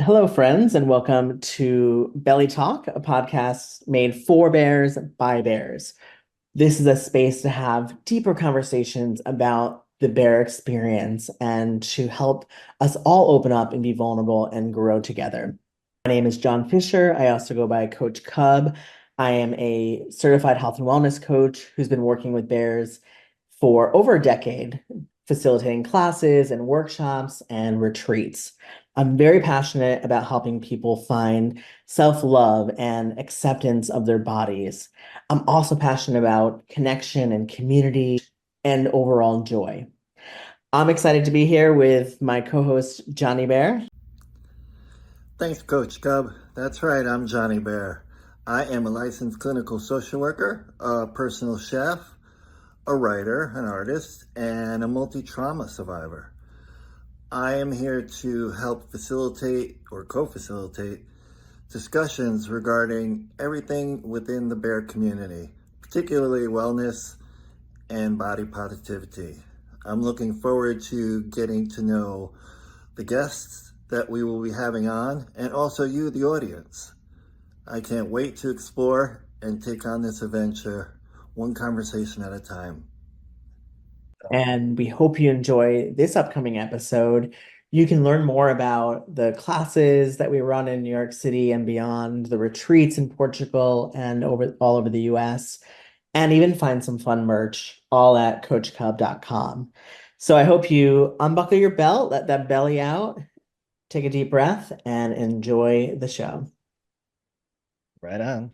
Hello, friends, and welcome to Belly Talk, a podcast made for bears by bears. This is a space to have deeper conversations about the bear experience and to help us all open up and be vulnerable and grow together. My name is John Fisher. I also go by Coach Cub. I am a certified health and wellness coach who's been working with bears for over a decade, facilitating classes and workshops and retreats. I'm very passionate about helping people find self-love and acceptance of their bodies. I'm also passionate about connection and community and overall joy. I'm excited to be here with my co-host, Johnny Bear. Thanks, Coach Cub. That's right, I'm Johnny Bear. I am a licensed clinical social worker, a personal chef, a writer, an artist, and a multi-trauma survivor. I am here to help facilitate or co-facilitate discussions regarding everything within the bear community, particularly wellness and body positivity. I'm looking forward to getting to know the guests that we will be having on and also you, the audience. I can't wait to explore and take on this adventure one conversation at a time. And we hope you enjoy this upcoming episode. You can learn more about the classes that we run in New York City and beyond, the retreats in Portugal and all over the US, and even find some fun merch all at coachcub.com. So I hope you unbuckle your belt, let that belly out, take a deep breath, and enjoy the show. Right on.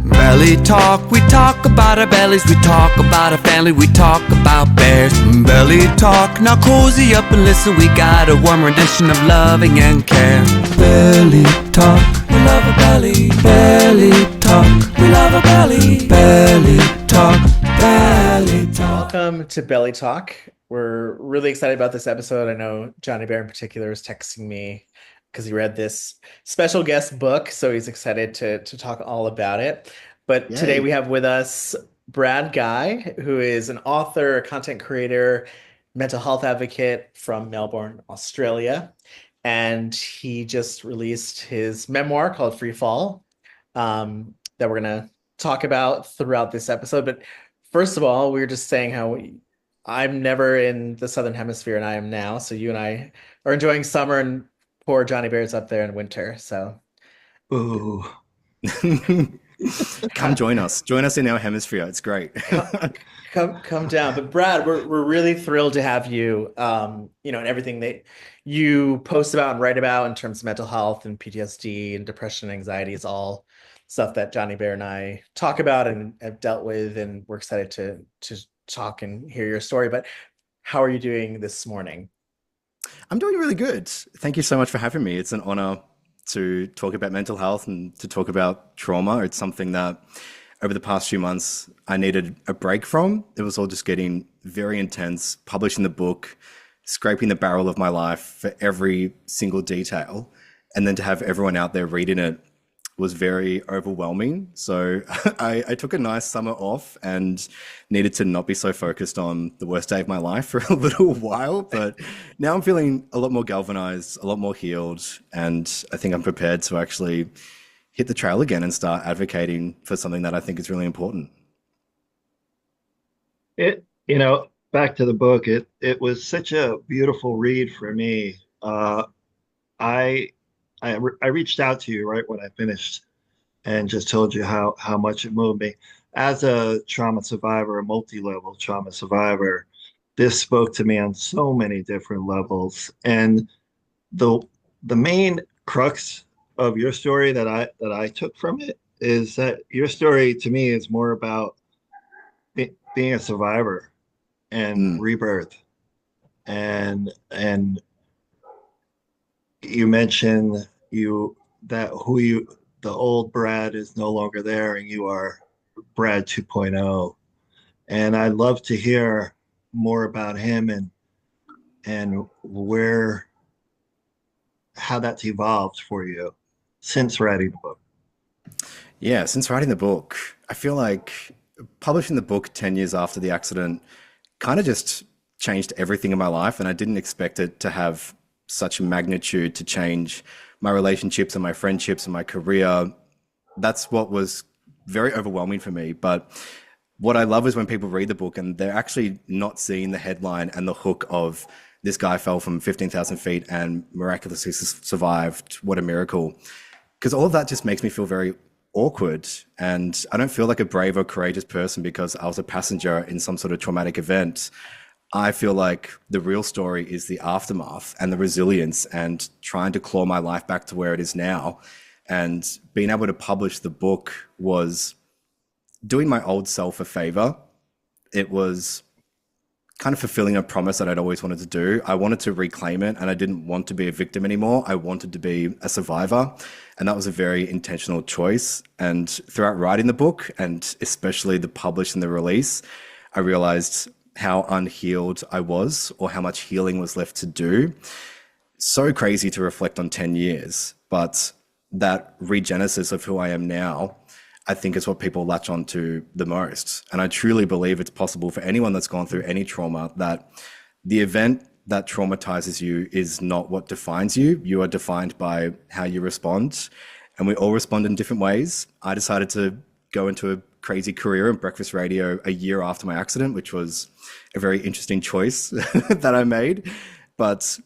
Belly talk, we talk about our bellies, we talk about our family, we talk about bears. Belly talk, now cozy up and listen, we got a warm rendition of loving and care. Belly talk, we love a belly. Belly talk, we love a belly. Belly talk, belly talk. Welcome to Belly Talk. We're really excited about this episode. I know Johnny Bear in particular is texting me because he read this special guest book, so he's excited to talk all about it. But Yay. Today we have with us Brad Guy, who is an author, content creator, mental health advocate from Melbourne, Australia. And he just released his memoir called Freefall, that we're going to talk about throughout this episode. But first of all, we were just saying how I'm never in the Southern Hemisphere and I am now. So you and I are enjoying summer and poor Johnny Bear's up there in winter. So Ooh. Come join us. Join us in our hemisphere. It's great. come down. But Brad, we're really thrilled to have you. And everything that you post about and write about in terms of mental health and PTSD and depression and anxiety is all stuff that Johnny Bear and I talk about and have dealt with, and we're excited to talk and hear your story. But how are you doing this morning? I'm doing really good. Thank you so much for having me. It's an honor to talk about mental health and to talk about trauma. It's something that over the past few months I needed a break from. It was all just getting very intense, publishing the book, scraping the barrel of my life for every single detail. And then to have everyone out there reading it was very overwhelming. So I took a nice summer off and needed to not be so focused on the worst day of my life for a little while. But now I'm feeling a lot more galvanized, a lot more healed. And I think I'm prepared to actually hit the trail again and start advocating for something that I think is really important. Back to the book, it was such a beautiful read for me. I reached out to you right when I finished and just told you how much it moved me. As a trauma survivor, a multi-level trauma survivor, this spoke to me on so many different levels. And the main crux of your story that I took from it is that your story to me is more about being a survivor and rebirth. And you mentioned the old Brad is no longer there and you are Brad 2.0. And I'd love to hear more about him and how that's evolved for you since writing the book. Yeah, since writing the book, I feel like publishing the book 10 years after the accident kind of just changed everything in my life. And I didn't expect it to have such magnitude to change my relationships and my friendships and my career. That's what was very overwhelming for me. But what I love is when people read the book and they're actually not seeing the headline and the hook of this guy fell from 15,000 feet and miraculously survived. What a miracle. Because all of that just makes me feel very awkward. And I don't feel like a brave or courageous person because I was a passenger in some sort of traumatic event. I feel like the real story is the aftermath and the resilience and trying to claw my life back to where it is now. And being able to publish the book was doing my old self a favor. It was kind of fulfilling a promise that I'd always wanted to do. I wanted to reclaim it, and I didn't want to be a victim anymore. I wanted to be a survivor. And that was a very intentional choice. And throughout writing the book, and especially the publish and the release, I realized how unhealed I was or how much healing was left to do. So crazy to reflect on 10 years, but that regenesis of who I am now, I think is what people latch on to the most. And I truly believe it's possible for anyone that's gone through any trauma that the event that traumatizes you is not what defines you. You are defined by how you respond. And we all respond in different ways. I decided to go into a crazy career in breakfast radio a year after my accident, which was a very interesting choice that I made. But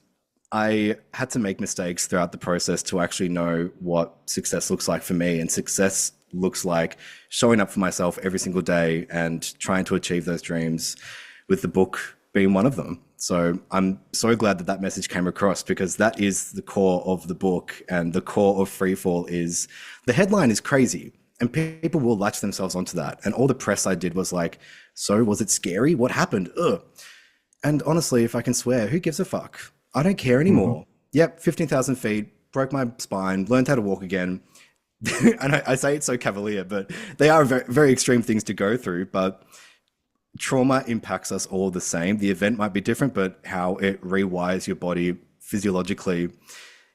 I had to make mistakes throughout the process to actually know what success looks like for me. And success looks like showing up for myself every single day and trying to achieve those dreams, with the book being one of them. So I'm so glad that that message came across, because that is the core of the book, and the core of Freefall is the headline is crazy. And people will latch themselves onto that. And all the press I did was like, so was it scary? What happened? Ugh. And honestly, if I can swear, who gives a fuck? I don't care anymore. Mm-hmm. Yep, 15,000 feet, broke my spine, learned how to walk again. And I say it so cavalier, but they are very, very extreme things to go through. But trauma impacts us all the same. The event might be different, but how it rewires your body physiologically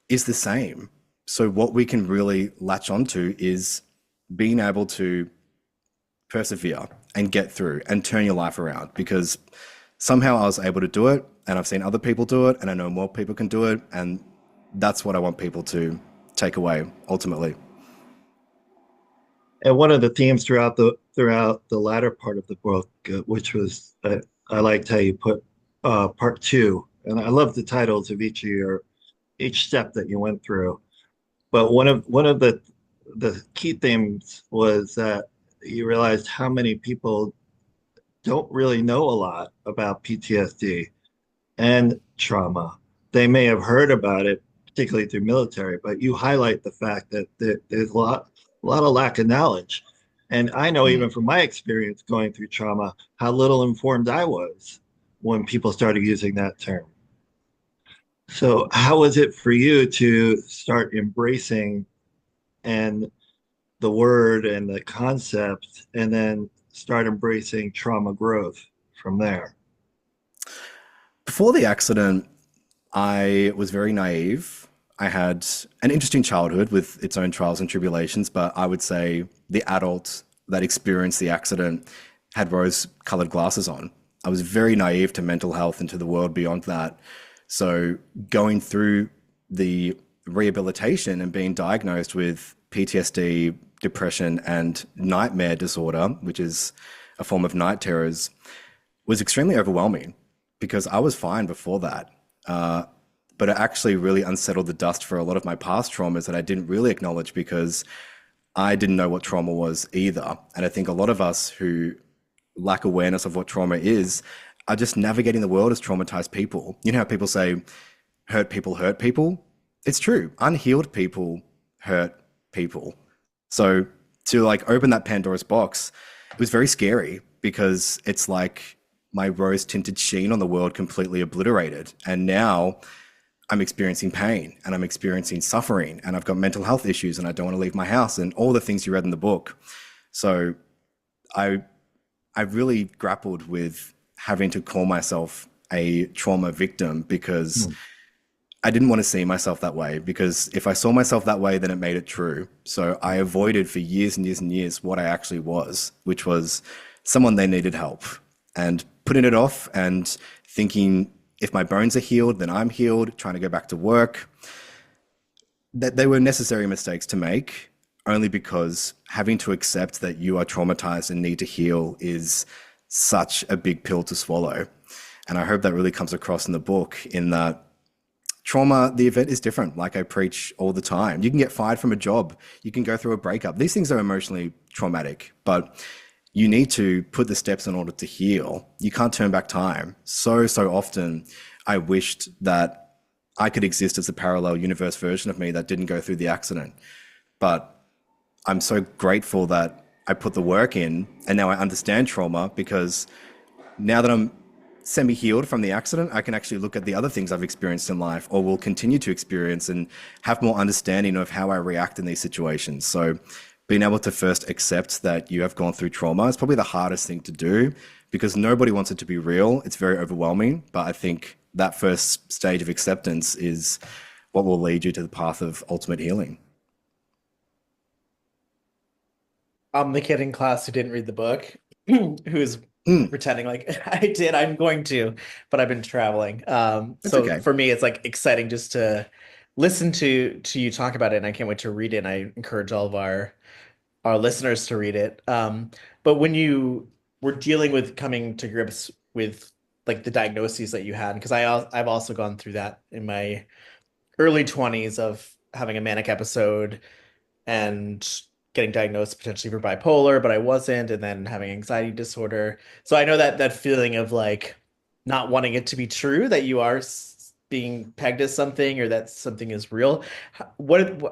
is the same. So what we can really latch onto is being able to persevere and get through and turn your life around, because somehow I was able to do it, and I've seen other people do it, and I know more people can do it. And that's what I want people to take away ultimately. And one of the themes throughout the latter part of the book, which was, I liked how you put part two, and I love the titles of each step that you went through. But one of the key themes was that you realized how many people don't really know a lot about PTSD and trauma. They may have heard about it, particularly through military, but you highlight the fact that there's a lot of lack of knowledge. And I know even from my experience going through trauma, how little informed I was when people started using that term. So how was it for you to start embracing and the word and the concept, and then start embracing trauma growth from there? Before the accident, I was very naive. I had an interesting childhood with its own trials and tribulations, but I would say the adult that experienced the accident had rose-colored glasses on. I was very naive to mental health and to the world beyond that. So going through the rehabilitation and being diagnosed with PTSD, depression, and nightmare disorder, which is a form of night terrors, was extremely overwhelming, because I was fine before that. But it actually really unsettled the dust for a lot of my past traumas that I didn't really acknowledge, because I didn't know what trauma was either. And I think a lot of us who lack awareness of what trauma is are just navigating the world as traumatized people. You know how people say, hurt people hurt people? It's true. Unhealed people hurt people. So to like open that Pandora's box, it was very scary, because it's like my rose tinted sheen on the world completely obliterated. And now I'm experiencing pain, and I'm experiencing suffering, and I've got mental health issues, and I don't want to leave my house, and all the things you read in the book. So I really grappled with having to call myself a trauma victim, because I didn't want to see myself that way, because if I saw myself that way, then it made it true. So I avoided for years and years and years what I actually was, which was someone that needed help, and putting it off and thinking, if my bones are healed, then I'm healed, trying to go back to work. that they were necessary mistakes to make, only because having to accept that you are traumatized and need to heal is such a big pill to swallow. And I hope that really comes across in the book, in that trauma, the event is different. Like I preach all the time. You can get fired from a job. You can go through a breakup. These things are emotionally traumatic, but you need to put the steps in order to heal. You can't turn back time. So often I wished that I could exist as a parallel universe version of me that didn't go through the accident. But I'm so grateful that I put the work in, and now I understand trauma, because now that I'm semi-healed from the accident, I can actually look at the other things I've experienced in life, or will continue to experience, and have more understanding of how I react in these situations. So being able to first accept that you have gone through trauma is probably the hardest thing to do, because nobody wants it to be real. It's very overwhelming. But I think that first stage of acceptance is what will lead you to the path of ultimate healing. I'm the kid in class who didn't read the book, who's Mm, pretending like I did. I'm going to, but I've been traveling. that's So okay. for me, it's like exciting just to listen to you talk about it, and I can't wait to read it. And I encourage all of our listeners to read it. But when you were dealing with coming to grips with like the diagnoses that you had, because I've also gone through that in my early 20s of having a manic episode and getting diagnosed potentially for bipolar, but I wasn't, and then having anxiety disorder. So I know that feeling of like not wanting it to be true that you are being pegged as something, or that something is real.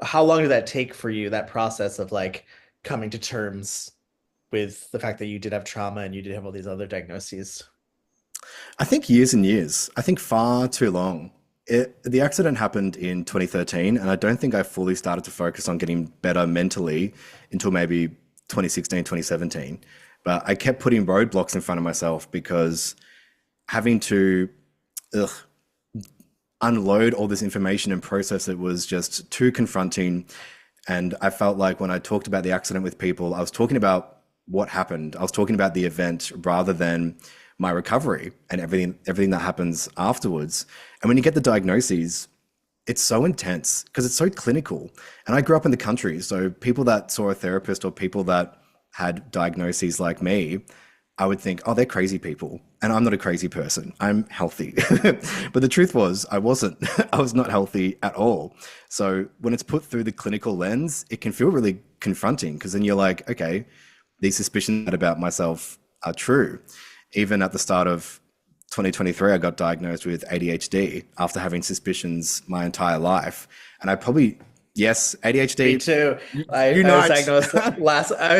How long did that take for you, that process of like coming to terms with the fact that you did have trauma and you did have all these other diagnoses? I think years and years. I think far too long. The accident happened in 2013, and I don't think I fully started to focus on getting better mentally until maybe 2016, 2017. But I kept putting roadblocks in front of myself, because having to ugh, unload all this information and process it was just too confronting. And I felt like when I talked about the accident with people, I was talking about what happened. I was talking about the event rather than my recovery and everything that happens afterwards. And when you get the diagnoses, it's so intense because it's so clinical. And I grew up in the country, so people that saw a therapist or people that had diagnoses like me, I would think, oh, they're crazy people. And I'm not a crazy person. I'm healthy. But the truth was, I wasn't. I was not healthy at all. So when it's put through the clinical lens, it can feel really confronting, because then you're like, okay, these suspicions about myself are true. Even at the start of 2023, I got diagnosed with ADHD after having suspicions my entire life. And I probably, yes, ADHD. Me too. I was Unite.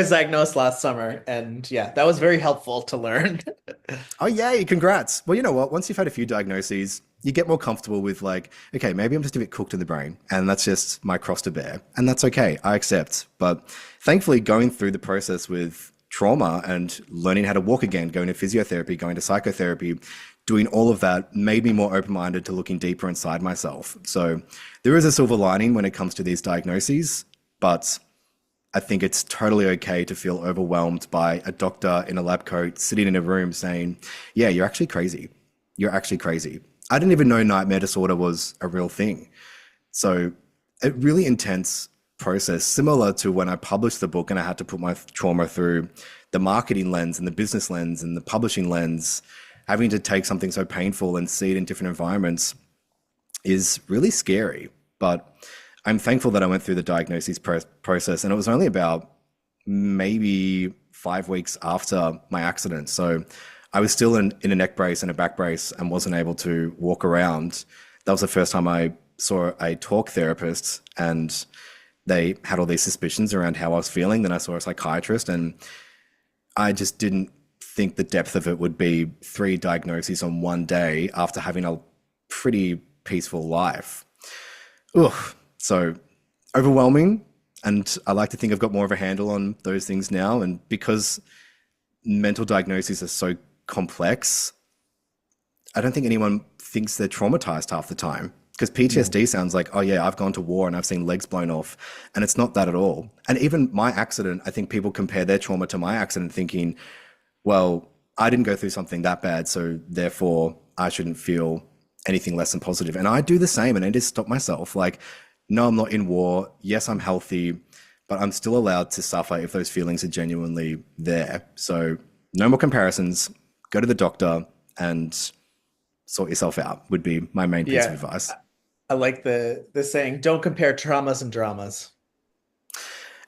diagnosed last summer, and yeah, that was very helpful to learn. Oh, yay, congrats. Well, you know what? Once you've had a few diagnoses, you get more comfortable with like, okay, maybe I'm just a bit cooked in the brain, and that's just my cross to bear. And that's okay. I accept. But thankfully, going through the process with trauma and learning how to walk again, going to physiotherapy, going to psychotherapy, doing all of that made me more open-minded to looking deeper inside myself. So there is a silver lining when it comes to these diagnoses, but I think it's totally okay to feel overwhelmed by a doctor in a lab coat sitting in a room saying, yeah, you're actually crazy. You're actually crazy. I didn't even know nightmare disorder was a real thing. So a really intense process, similar to when I published the book and I had to put my trauma through the marketing lens and the business lens and the publishing lens. Having to take something so painful and see it in different environments is really scary. But I'm thankful that I went through the diagnosis process, and it was only about maybe 5 weeks after my accident. So I was still in a neck brace and a back brace and wasn't able to walk around. That was the first time I saw a talk therapist, and they had all these suspicions around how I was feeling. Then I saw a psychiatrist, and I just didn't think the depth of it would be 3 diagnoses on one day after having a pretty peaceful life. Ugh. So overwhelming. And I like to think I've got more of a handle on those things now. And because mental diagnoses are so complex, I don't think anyone thinks they're traumatized half the time. Because PTSD sounds like, oh yeah, I've gone to war and I've seen legs blown off. And it's not that at all. And even my accident, I think people compare their trauma to my accident thinking, well, I didn't go through something that bad, so therefore I shouldn't feel anything less than positive. And I do the same, and I just stop myself. Like, no, I'm not in war. Yes, I'm healthy, but I'm still allowed to suffer if those feelings are genuinely there. So no more comparisons. Go to the doctor and sort yourself out would be my main piece of Yeah. advice. I like the saying, don't compare traumas and dramas.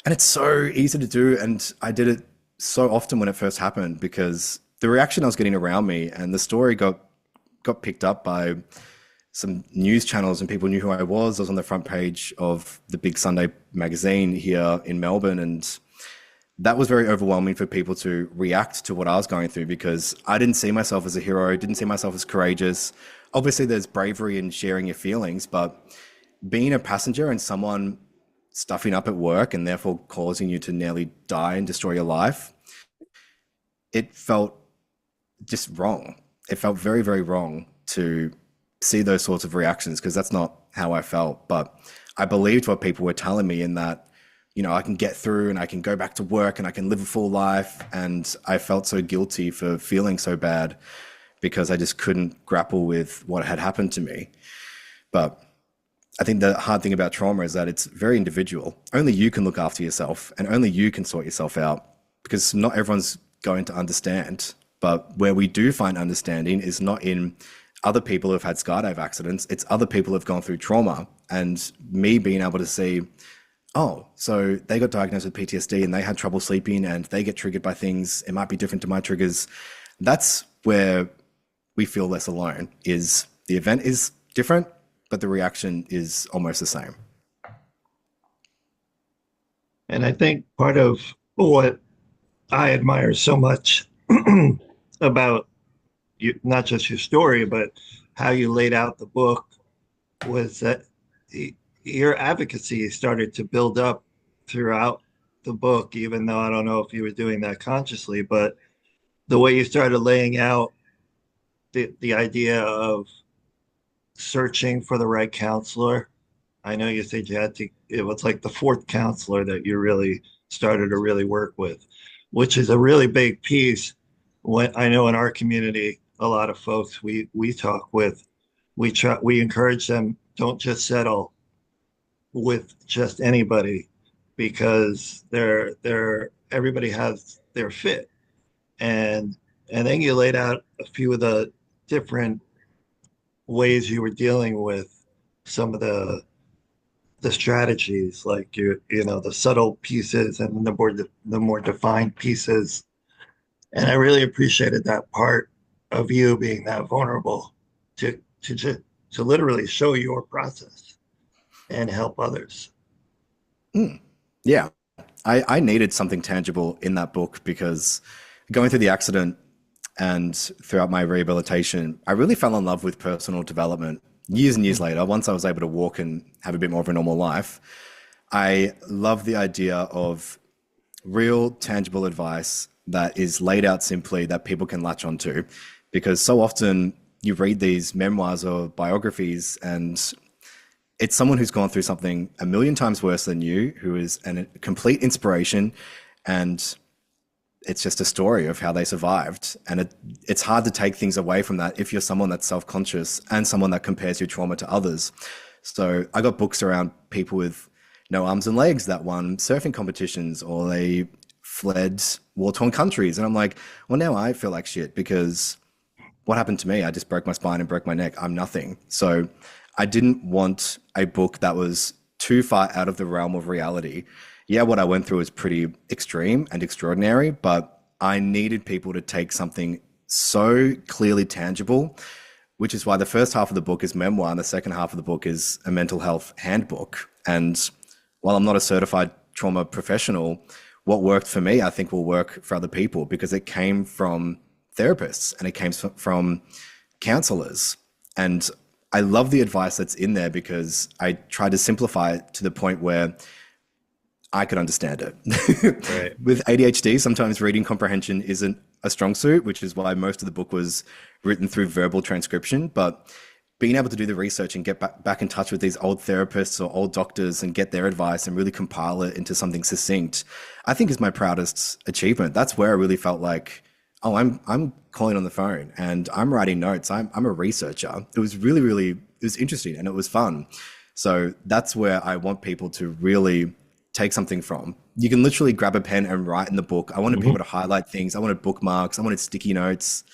And it's so easy to do. And I did it so often when it first happened because the reaction I was getting around me and the story got picked up by some news channels and people knew who I was. I was on the front page of the big Sunday magazine here in Melbourne. And that was very overwhelming for people to react to what I was going through because I didn't see myself as a hero, didn't see myself as courageous. Obviously, there's bravery in sharing your feelings, but being a passenger and someone stuffing up at work and therefore causing you to nearly die and destroy your life, it felt just wrong. It felt very, very wrong to see those sorts of reactions because that's not how I felt. But I believed what people were telling me in that, you know, I can get through and I can go back to work and I can live a full life. And I felt so guilty for feeling so bad because I just couldn't grapple with what had happened to me. But I think the hard thing about trauma is that it's very individual. Only you can look after yourself and only you can sort yourself out because not everyone's going to understand. But where we do find understanding is not in other people who've had skydive accidents, it's other people who've gone through trauma. And me being able to see, oh, so they got diagnosed with PTSD and they had trouble sleeping and they get triggered by things. It might be different to my triggers. That's where we feel less alone, is the event is different, but the reaction is almost the same. And I think part of what I admire so much about you, not just your story, but how you laid out the book, was that your advocacy started to build up throughout the book, even though I don't know if you were doing that consciously, but the way you started laying out the idea of searching for the right counselor. I know you said you had to, it was like the fourth counselor that you really started to really work with, which is a really big piece. When I know in our community, a lot of folks we talk with, we encourage them, don't just settle with just anybody because everybody has their fit. And then you laid out a few of the different ways you were dealing with some of the strategies, like you know, the subtle pieces and the more defined pieces. And I really appreciated that part of you being that vulnerable to literally show your process and help others. Yeah, I needed something tangible in that book because going through the accident and throughout my rehabilitation, I really fell in love with personal development. Years and years later, once I was able to walk and have a bit more of a normal life, I love the idea of real tangible advice that is laid out simply that people can latch onto. Because so often you read these memoirs or biographies and it's someone who's gone through something a million times worse than you, who is a complete inspiration, and it's just a story of how they survived. And it's hard to take things away from that if you're someone that's self-conscious and someone that compares your trauma to others. So I got books around people with no arms and legs that won surfing competitions or they fled war-torn countries. And I'm like, well, now I feel like shit because what happened to me? I just broke my spine and broke my neck. I'm nothing. So I didn't want a book that was too far out of the realm of reality. Yeah, what I went through was pretty extreme and extraordinary, but I needed people to take something so clearly tangible, which is why the first half of the book is memoir and the second half of the book is a mental health handbook. And while I'm not a certified trauma professional, what worked for me, I think will work for other people because it came from therapists and it came from counselors. And I love the advice that's in there because I try to simplify it to the point where I could understand it. Right. With ADHD, sometimes reading comprehension isn't a strong suit, which is why most of the book was written through verbal transcription. But being able to do the research and get back in touch with these old therapists or old doctors and get their advice and really compile it into something succinct, I think is my proudest achievement. That's where I really felt like, oh, I'm calling on the phone and I'm writing notes. I'm a researcher. It was really, it was interesting and it was fun. So that's where I want people to really take something from. You can literally grab a pen and write in the book. I wanted people to highlight things. I wanted bookmarks. I wanted sticky notes,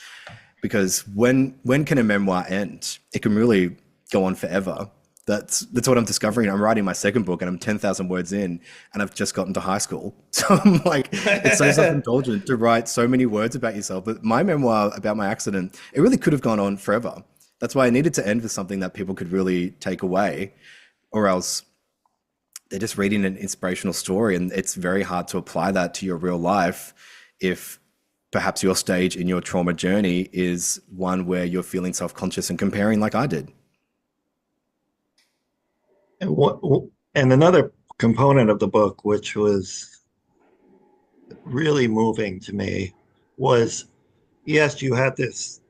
because when can a memoir end? It can really go on forever. That's what I'm discovering. I'm writing my second book and I'm 10,000 words in and I've just gotten to high school. So I'm like, it's so self-indulgent to write so many words about yourself. But my memoir about my accident, it really could have gone on forever. That's why I needed to end with something that people could really take away, or else they're just reading an inspirational story. And it's very hard to apply that to your real life if perhaps your stage in your trauma journey is one where you're feeling self-conscious and comparing like I did. And another component of the book, which was really moving to me, was yes, you had this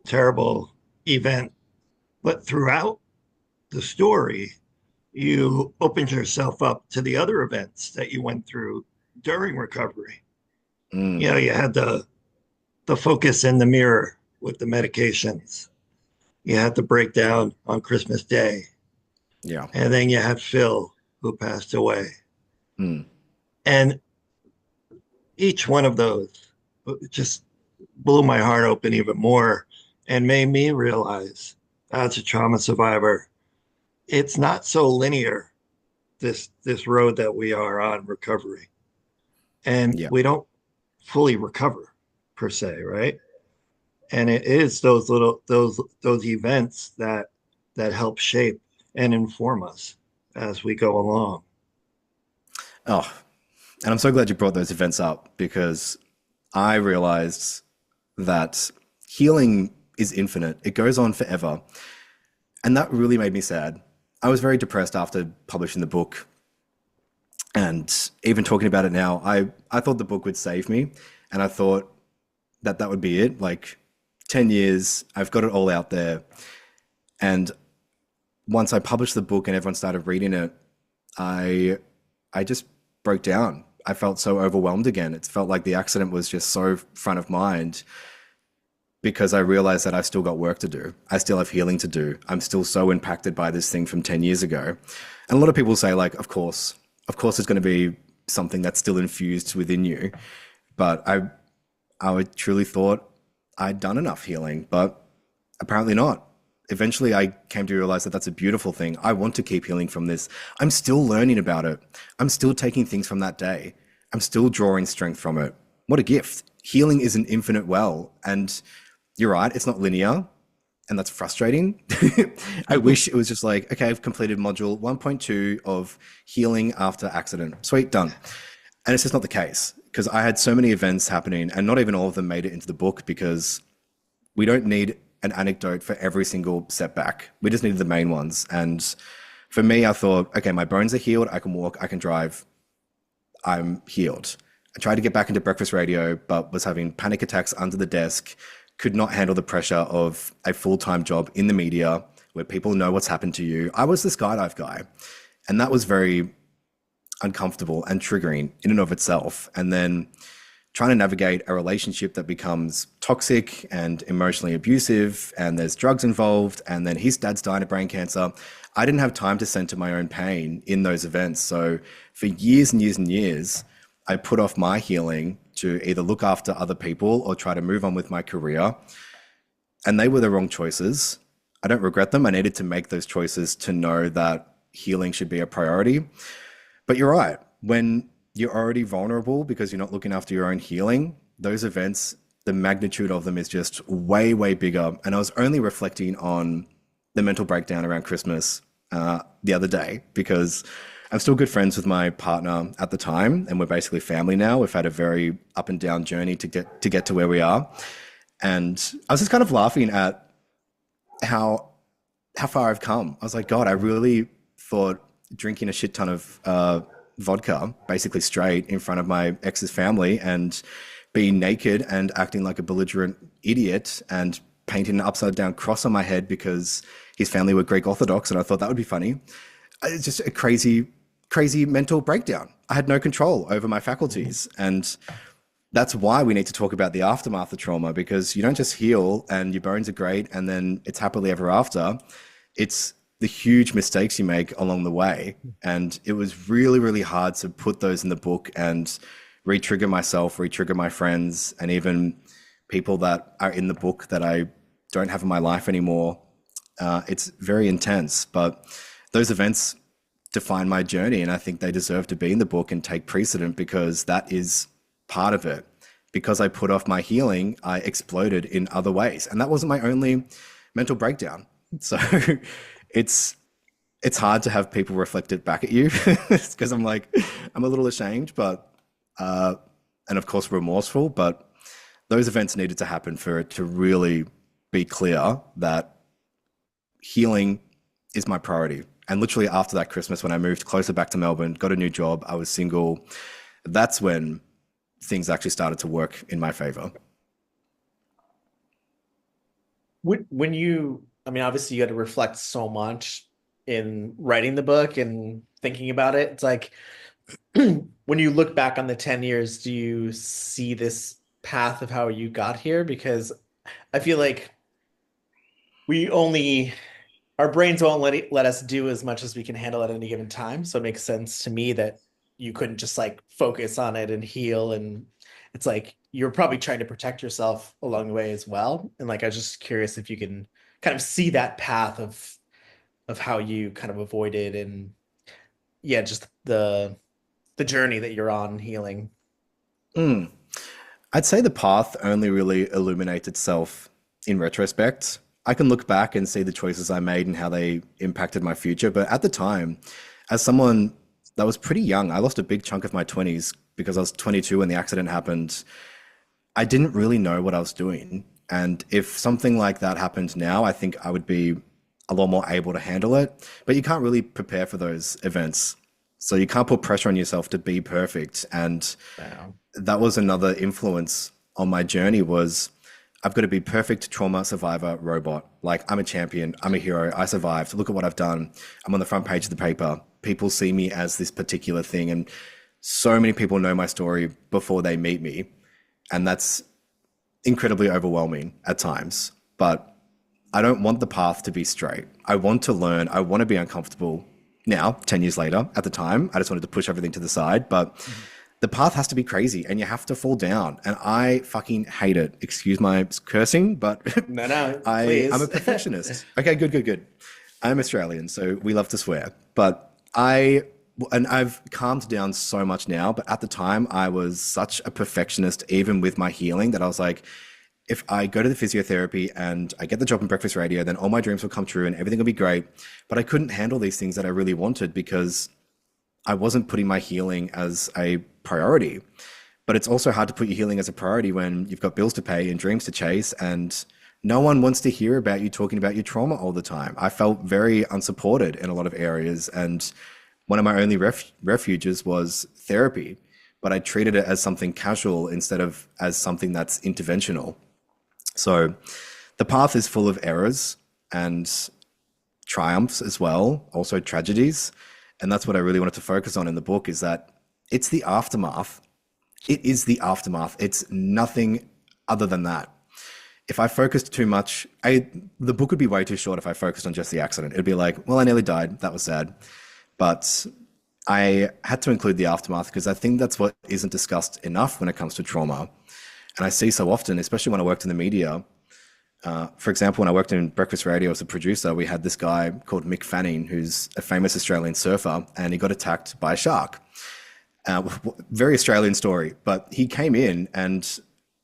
terrible event, but throughout the story, you opened yourself up to the other events that you went through during recovery. You know, you had the focus in the mirror with the medications. You had the breakdown on Christmas Day. Yeah. And then you had Phil, who passed away. And each one of those just blew my heart open even more and made me realize, as a trauma survivor, it's not so linear, this road that we are on recovery. And we don't fully recover per se, right? And it is those events that help shape and inform us as we go along. Oh, and I'm so glad you brought those events up, because I realized that healing is infinite. It goes on forever. And that really made me sad. I was very depressed after publishing the book. And even talking about it now, I thought the book would save me. And I thought that would be it. Like 10 years, I've got it all out there. And once I published the book and everyone started reading it, I just broke down. I felt so overwhelmed again. It felt like the accident was just so front of mind, because I realized that I've still got work to do. I still have healing to do. I'm still so impacted by this thing from 10 years ago. And a lot of people say, like, of course it's going to be something that's still infused within you. But I truly thought I'd done enough healing, but apparently not. Eventually, I came to realize that that's a beautiful thing. I want to keep healing from this. I'm still learning about it. I'm still taking things from that day. I'm still drawing strength from it. What a gift. Healing is an infinite well. And you're right, it's not linear. And that's frustrating. I wish it was just like, okay, I've completed module 1.2 of healing after accident. Sweet, done. And it's just not the case, because I had so many events happening and not even all of them made it into the book, because we don't need an anecdote for every single setback. We just needed the main ones. And for me, I thought, okay, my bones are healed. I can walk, I can drive. I'm healed. I tried to get back into breakfast radio, but was having panic attacks under the desk, could not handle the pressure of a full-time job in the media where people know what's happened to you. I was the skydive guy. And that was very uncomfortable and triggering in and of itself. And then trying to navigate a relationship that becomes toxic and emotionally abusive, and there's drugs involved, and then his dad's dying of brain cancer. I didn't have time to center my own pain in those events. So for years and years and years, I put off my healing to either look after other people or try to move on with my career. And they were the wrong choices. I don't regret them. I needed to make those choices to know that healing should be a priority. But you're right. When you're already vulnerable because you're not looking after your own healing, those events, the magnitude of them is just way, way bigger. And I was only reflecting on the mental breakdown around Christmas the other day, because I'm still good friends with my partner at the time, and we're basically family now. We've had a very up and down journey to get to where we are. And I was just kind of laughing at how far I've come. I was like, God, I really thought drinking a shit ton of vodka, basically straight, in front of my ex's family and being naked and acting like a belligerent idiot and painting an upside down cross on my head because his family were Greek Orthodox, and I thought that would be funny. It's just a crazy mental breakdown. I had no control over my faculties. And that's why we need to talk about the aftermath of trauma, because you don't just heal and your bones are great and then it's happily ever after. It's the huge mistakes you make along the way. And it was really, really hard to put those in the book and re-trigger myself, re-trigger my friends, and even people that are in the book that I don't have in my life anymore. It's very intense, but those events define my journey, and I think they deserve to be in the book and take precedent because that is part of it. Because I put off my healing, I exploded in other ways, and that wasn't my only mental breakdown. So it's hard to have people reflect it back at you because I'm a little ashamed, but and of course remorseful, but those events needed to happen for it to really be clear that healing is my priority. And literally after that Christmas, when I moved closer back to Melbourne, got a new job, I was single, that's when things actually started to work in my favor. When you, I mean, obviously you had to reflect so much in writing the book and thinking about it. It's like, when you look back on the 10 years, do you see this path of how you got here? Because I feel like our brains won't let us do as much as we can handle at any given time. So it makes sense to me that you couldn't just like focus on it and heal. And it's like you're probably trying to protect yourself along the way as well. And like I was just curious if you can kind of see that path of how you kind of avoided and yeah, just the journey that you're on healing. Mm. I'd say the path only really illuminates itself in retrospect. I can look back and see the choices I made and how they impacted my future. But at the time, as someone that was pretty young, I lost a big chunk of my 20s because I was 22 when the accident happened. I didn't really know what I was doing. And if something like that happened now, I think I would be a lot more able to handle it. But you can't really prepare for those events. So you can't put pressure on yourself to be perfect. And Wow. that was another influence on my journey was I've got to be perfect trauma survivor robot. Like I'm a champion, I'm a hero, I survived. Look at what I've done. I'm on the front page of the paper. People see me as this particular thing. And so many people know my story before they meet me. And that's incredibly overwhelming at times. But I don't want the path to be straight. I want to learn. I want to be uncomfortable. Now, 10 years later, at the time, I just wanted to push everything to the side. But the path has to be crazy and you have to fall down. And I fucking hate it. Excuse my cursing, but No, please. I'm a perfectionist. Okay, good. I'm Australian, so we love to swear. But I've calmed down so much now. But at the time, I was such a perfectionist, even with my healing, that I was like, if I go to the physiotherapy and I get the job in breakfast radio, then all my dreams will come true and everything will be great. But I couldn't handle these things that I really wanted because I wasn't putting my healing as a priority. But it's also hard to put your healing as a priority when you've got bills to pay and dreams to chase and no one wants to hear about you talking about your trauma all the time. I felt very unsupported in a lot of areas. And one of my only refuges was therapy, but I treated it as something casual instead of as something that's interventional. So the path is full of errors and triumphs as well, also tragedies. And that's what I really wanted to focus on in the book is that it's the aftermath. It is the aftermath. It's nothing other than that. If I focused too much, the book would be way too short if I focused on just the accident. It'd be like, well, I nearly died. That was sad. But I had to include the aftermath because I think that's what isn't discussed enough when it comes to trauma. And I see so often, especially when I worked in the media. For example, when I worked in breakfast radio as a producer, we had this guy called Mick Fanning, who's a famous Australian surfer, and he got attacked by a shark. Very Australian story, but he came in and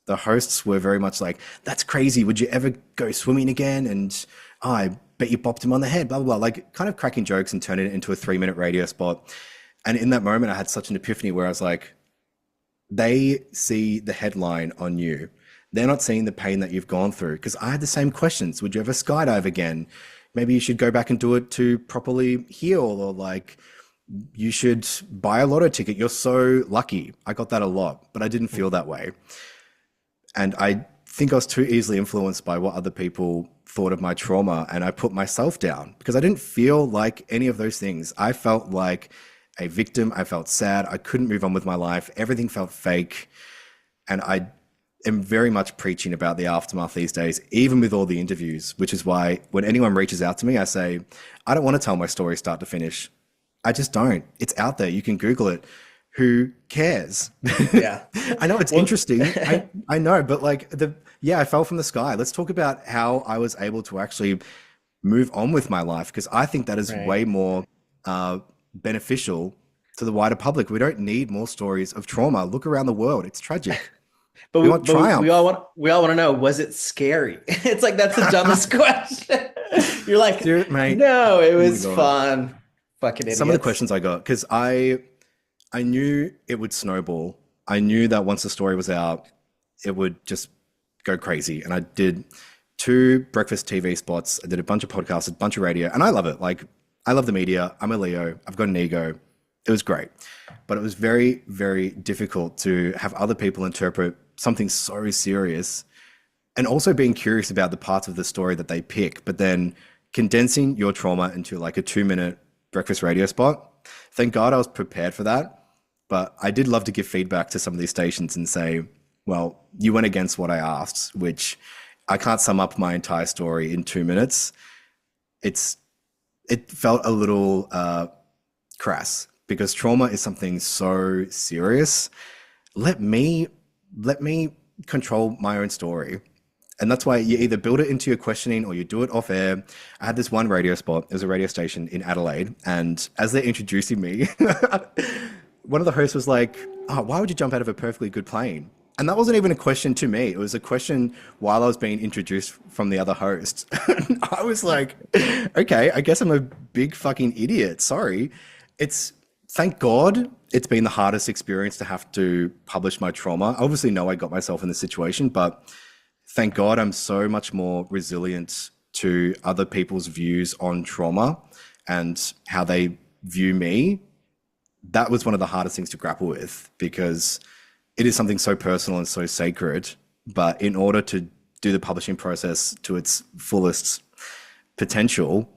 the hosts were very much like, that's crazy. Would you ever go swimming again? And I bet you bopped him on the head, blah, blah, blah, like kind of cracking jokes and turning it into a 3-minute radio spot. And in that moment, I had such an epiphany where I was like, they see the headline on you. They're not seeing the pain that you've gone through. Because I had the same questions. Would you ever skydive again? Maybe you should go back and do it to properly heal, or like you should buy a lotto ticket. You're so lucky. I got that a lot, but I didn't feel that way. And I think I was too easily influenced by what other people thought of my trauma. And I put myself down because I didn't feel like any of those things. I felt like a victim. I felt sad. I couldn't move on with my life. Everything felt fake. And am very much preaching about the aftermath these days, even with all the interviews, which is why when anyone reaches out to me, I say, I don't want to tell my story start to finish. I just don't. It's out there. You can Google it. Who cares? Yeah. I know it's interesting. I know, but like I fell from the sky. Let's talk about how I was able to actually move on with my life, because I think that is Right. way more beneficial to the wider public. We don't need more stories of trauma. Look around the world. It's tragic. But We want triumph. we all want to know, was it scary? It's like, that's the dumbest question. You're like, Dude, mate. no, it Oh my was God. fun. Fucking idiots. Some of the questions I got, because I knew it would snowball. I knew that once the story was out, it would just go crazy. And I did 2 breakfast TV spots. I did a bunch of podcasts, a bunch of radio, and I love it. Like, I love the media. I'm a Leo. I've got an ego. It was great. But it was very, very difficult to have other people interpret something so serious, and also being curious about the parts of the story that they pick, but then condensing your trauma into like a 2-minute breakfast radio spot. Thank God I was prepared for that. But I did love to give feedback to some of these stations and say, well, you went against what I asked, which I can't sum up my entire story in 2 minutes. It felt a little crass, because trauma is something so serious. Let me control my own story. And that's why you either build it into your questioning or you do it off air. I had this one radio spot. It was a radio station in Adelaide. And as they're introducing me, one of the hosts was like, oh, why would you jump out of a perfectly good plane? And that wasn't even a question to me. It was a question while I was being introduced from the other host. I was like, okay, I guess I'm a big fucking idiot. Sorry. Thank God it's been the hardest experience to have to publish my trauma. I obviously know I got myself in this situation, but thank God I'm so much more resilient to other people's views on trauma and how they view me. That was one of the hardest things to grapple with, because it is something so personal and so sacred. But in order to do the publishing process to its fullest potential,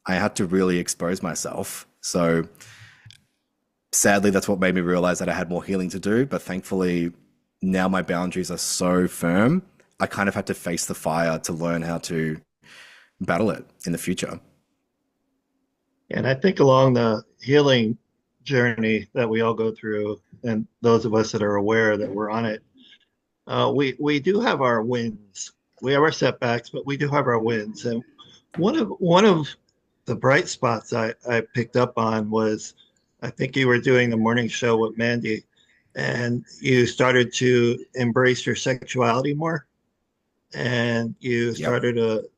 I had to really expose myself. So sadly, that's what made me realize that I had more healing to do. But thankfully, now my boundaries are so firm, I kind of had to face the fire to learn how to battle it in the future. And I think along the healing journey that we all go through, and those of us that are aware that we're on it, we do have our wins. We have our setbacks, but we do have our wins. And one of the bright spots I picked up on was, I think you were doing the morning show with Mandy, and you started to embrace your sexuality more, and you started to,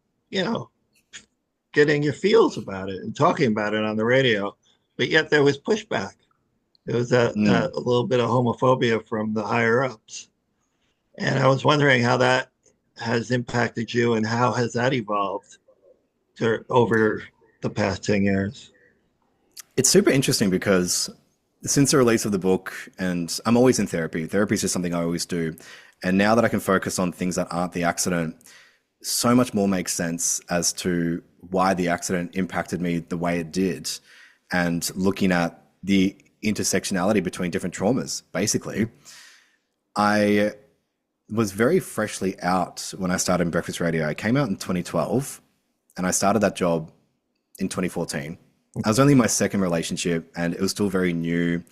getting your feels about it and talking about it on the radio. But yet there was pushback. There was a little bit of homophobia from the higher ups. And I was wondering how that has impacted you, and how has that evolved over the past 10 years? It's super interesting, because since the release of the book, and I'm always in therapy. Therapy is just something I always do. And now that I can focus on things that aren't the accident, so much more makes sense as to why the accident impacted me the way it did. And looking at the intersectionality between different traumas, basically. I was very freshly out when I started in breakfast radio. I came out in 2012, and I started that job in 2014. I was only in my second relationship, and it was still very new.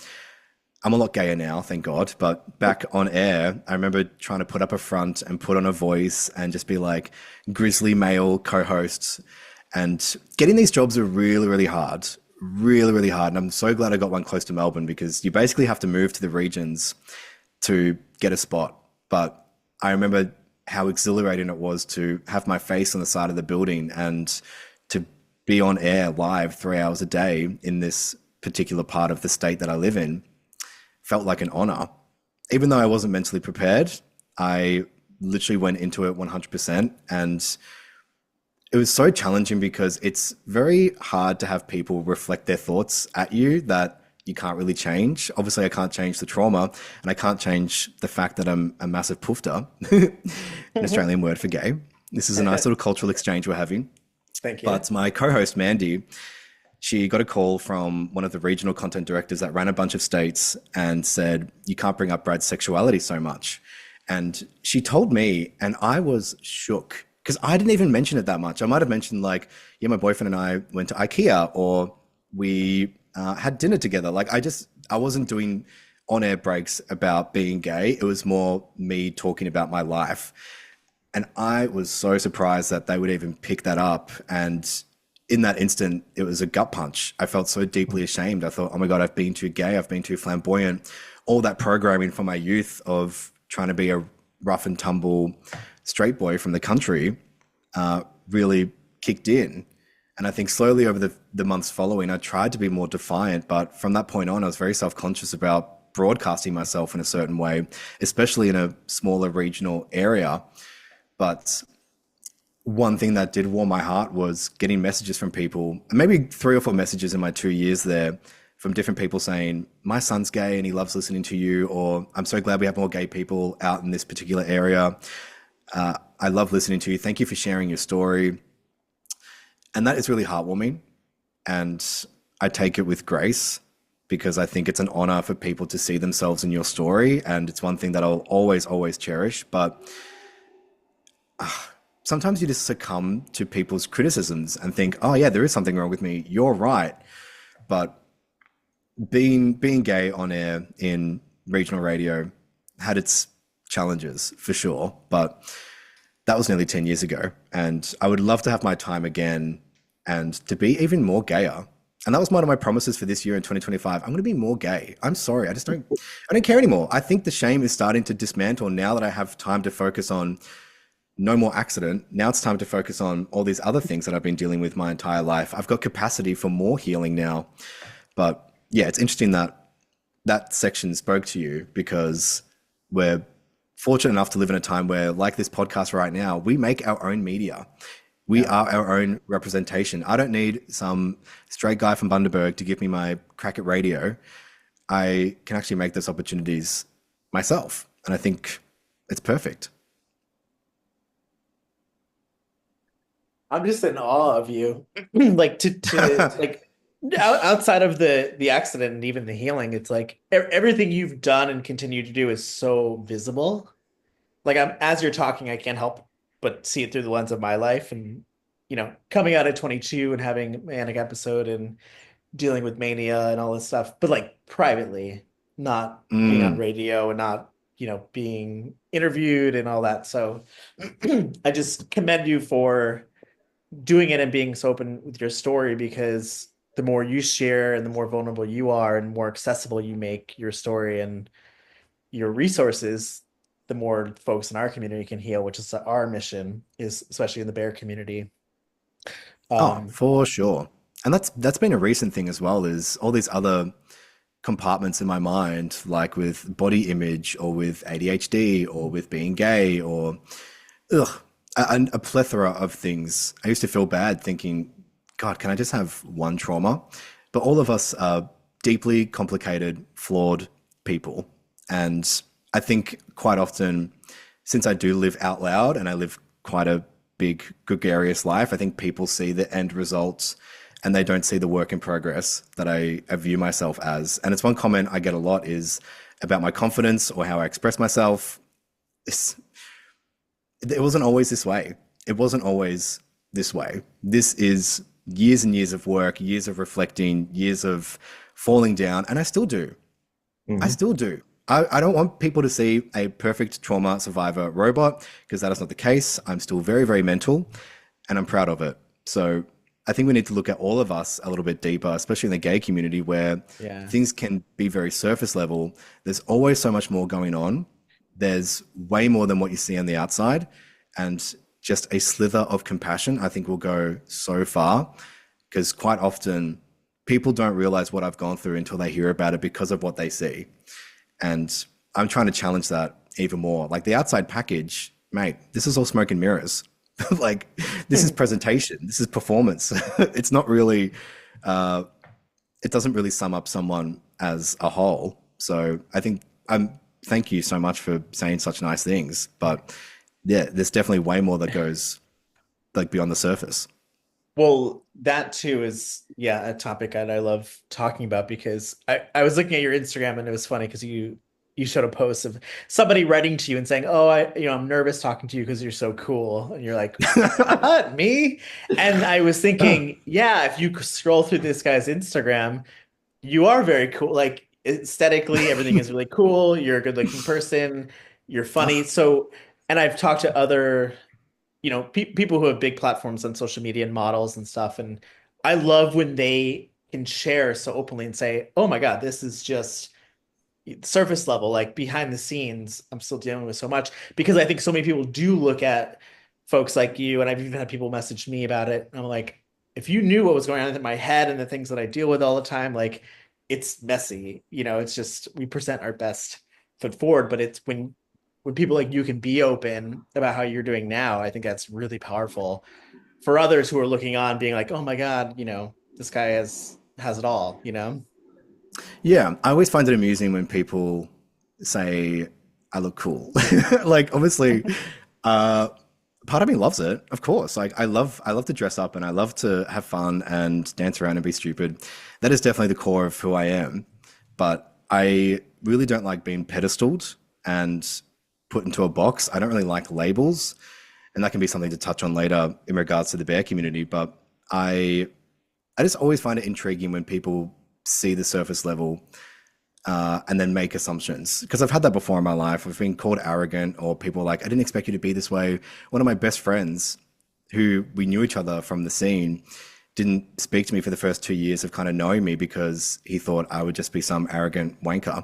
I'm a lot gayer now, thank God. But back on air, I remember trying to put up a front and put on a voice and just be like grizzly male co-hosts. And getting these jobs are really, really hard. Really, really hard. And I'm so glad I got one close to Melbourne, because you basically have to move to the regions to get a spot. But I remember how exhilarating it was to have my face on the side of the building and to be on air live 3 hours a day in this particular part of the state that I live in. Felt like an honor. Even though I wasn't mentally prepared, I literally went into it 100%. And it was so challenging, because it's very hard to have people reflect their thoughts at you that you can't really change. Obviously, I can't change the trauma, and I can't change the fact that I'm a massive poofter, an Australian word for gay. This is a nice little cultural exchange we're having. Thank you. But my co-host, Mandy, she got a call from one of the regional content directors that ran a bunch of states and said, you can't bring up Brad's sexuality so much. And she told me, and I was shook because I didn't even mention it that much. I might have mentioned like, yeah, my boyfriend and I went to IKEA, or we had dinner together. Like I wasn't doing on-air breaks about being gay. It was more me talking about my life. And I was so surprised that they would even pick that up. And in that instant, it was a gut punch. I felt so deeply ashamed. I thought, oh my God, I've been too gay. I've been too flamboyant. All that programming from my youth of trying to be a rough and tumble straight boy from the country really kicked in. And I think slowly over the months following, I tried to be more defiant. But from that point on, I was very self-conscious about broadcasting myself in a certain way, especially in a smaller regional area. But one thing that did warm my heart was getting messages from people, maybe 3 or 4 messages in my 2 years there, from different people saying, my son's gay and he loves listening to you, or I'm so glad we have more gay people out in this particular area. I love listening to you. Thank you for sharing your story. And that is really heartwarming. And I take it with grace because I think it's an honor for people to see themselves in your story. And it's one thing that I'll always, always cherish. But sometimes you just succumb to people's criticisms and think, oh yeah, there is something wrong with me. You're right. But being gay on air in regional radio had its challenges for sure. But that was nearly 10 years ago. And I would love to have my time again and to be even more gayer. And that was one of my promises for this year in 2025. I'm going to be more gay. I'm sorry. I don't care anymore. I think the shame is starting to dismantle now that I have time to focus on no more accident. Now it's time to focus on all these other things that I've been dealing with my entire life. I've got capacity for more healing now. But yeah, it's interesting that that section spoke to you because we're fortunate enough to live in a time where, like this podcast right now, we make our own media. We are our own representation. I don't need some straight guy from Bundaberg to give me my crack at radio. I can actually make those opportunities myself. And I think it's perfect. I'm just in awe of you. Like to like outside of the accident and even the healing, it's like everything you've done and continue to do is so visible. Like as you're talking, I can't help but see it through the lens of my life and coming out at 22 and having a manic episode and dealing with mania and all this stuff, but like privately, not being on radio and not being interviewed and all that. So I just commend you for doing it and being so open with your story, because the more you share and the more vulnerable you are and more accessible you make your story and your resources, the more folks in our community can heal, which is our mission, is especially in the bear community. For sure. And that's been a recent thing as well, is all these other compartments in my mind, like with body image or with ADHD or with being gay or a plethora of things. I used to feel bad thinking, God, can I just have one trauma? But all of us are deeply complicated, flawed people. And I think quite often, since I do live out loud and I live quite a big, gregarious life, I think people see the end results and they don't see the work in progress that I view myself as. And it's one comment I get a lot is about my confidence or how I express myself. It wasn't always this way. It wasn't always this way. This is years and years of work, years of reflecting, years of falling down, and I still do. I still do. I don't want people to see a perfect trauma survivor robot, because that is not the case. I'm still very, very mental, and I'm proud of it. So I think we need to look at all of us a little bit deeper, especially in the gay community where things can be very surface level. There's always so much more going on. There's way more than what you see on the outside, and just a slither of compassion, I think, will go so far, because quite often people don't realize what I've gone through until they hear about it because of what they see. And I'm trying to challenge that even more. Like the outside package, mate, this is all smoke and mirrors. Like this is presentation, this is performance. It's not really, it doesn't really sum up someone as a whole. So I think thank you so much for saying such nice things. But yeah, there's definitely way more that goes like beyond the surface. Well, that too is, a topic that I love talking about, because I was looking at your Instagram and it was funny because you you showed a post of somebody writing to you and saying, "Oh, I'm nervous talking to you because you're so cool," and you're like, "What, me?" And I was thinking, yeah, if you scroll through this guy's Instagram, you are very cool. Like aesthetically, everything is really cool. You're a good-looking person. You're funny. So, and I've talked to other, people who have big platforms on social media and models and stuff, and I love when they can share so openly and say, "Oh my God, this is just surface level, like behind the scenes, I'm still dealing with so much," because I think so many people do look at folks like you, and I've even had people message me about it. And I'm like, if you knew what was going on in my head and the things that I deal with all the time, like it's messy. It's just we present our best foot forward, but it's when people like you can be open about how you're doing now, I think that's really powerful for others who are looking on, being like, oh my God, this guy has it all. Yeah, I always find it amusing when people say I look cool. Like obviously, part of me loves it, of course. Like I love to dress up and I love to have fun and dance around and be stupid. That is definitely the core of who I am. But I really don't like being pedestaled and put into a box. I don't really like labels, and that can be something to touch on later in regards to the bear community. But I just always find it intriguing when people see the surface level and then make assumptions. Because I've had that before in my life. I've been called arrogant, or people are like, I didn't expect you to be this way. One of my best friends, who we knew each other from the scene, didn't speak to me for the first 2 years of kind of knowing me because he thought I would just be some arrogant wanker.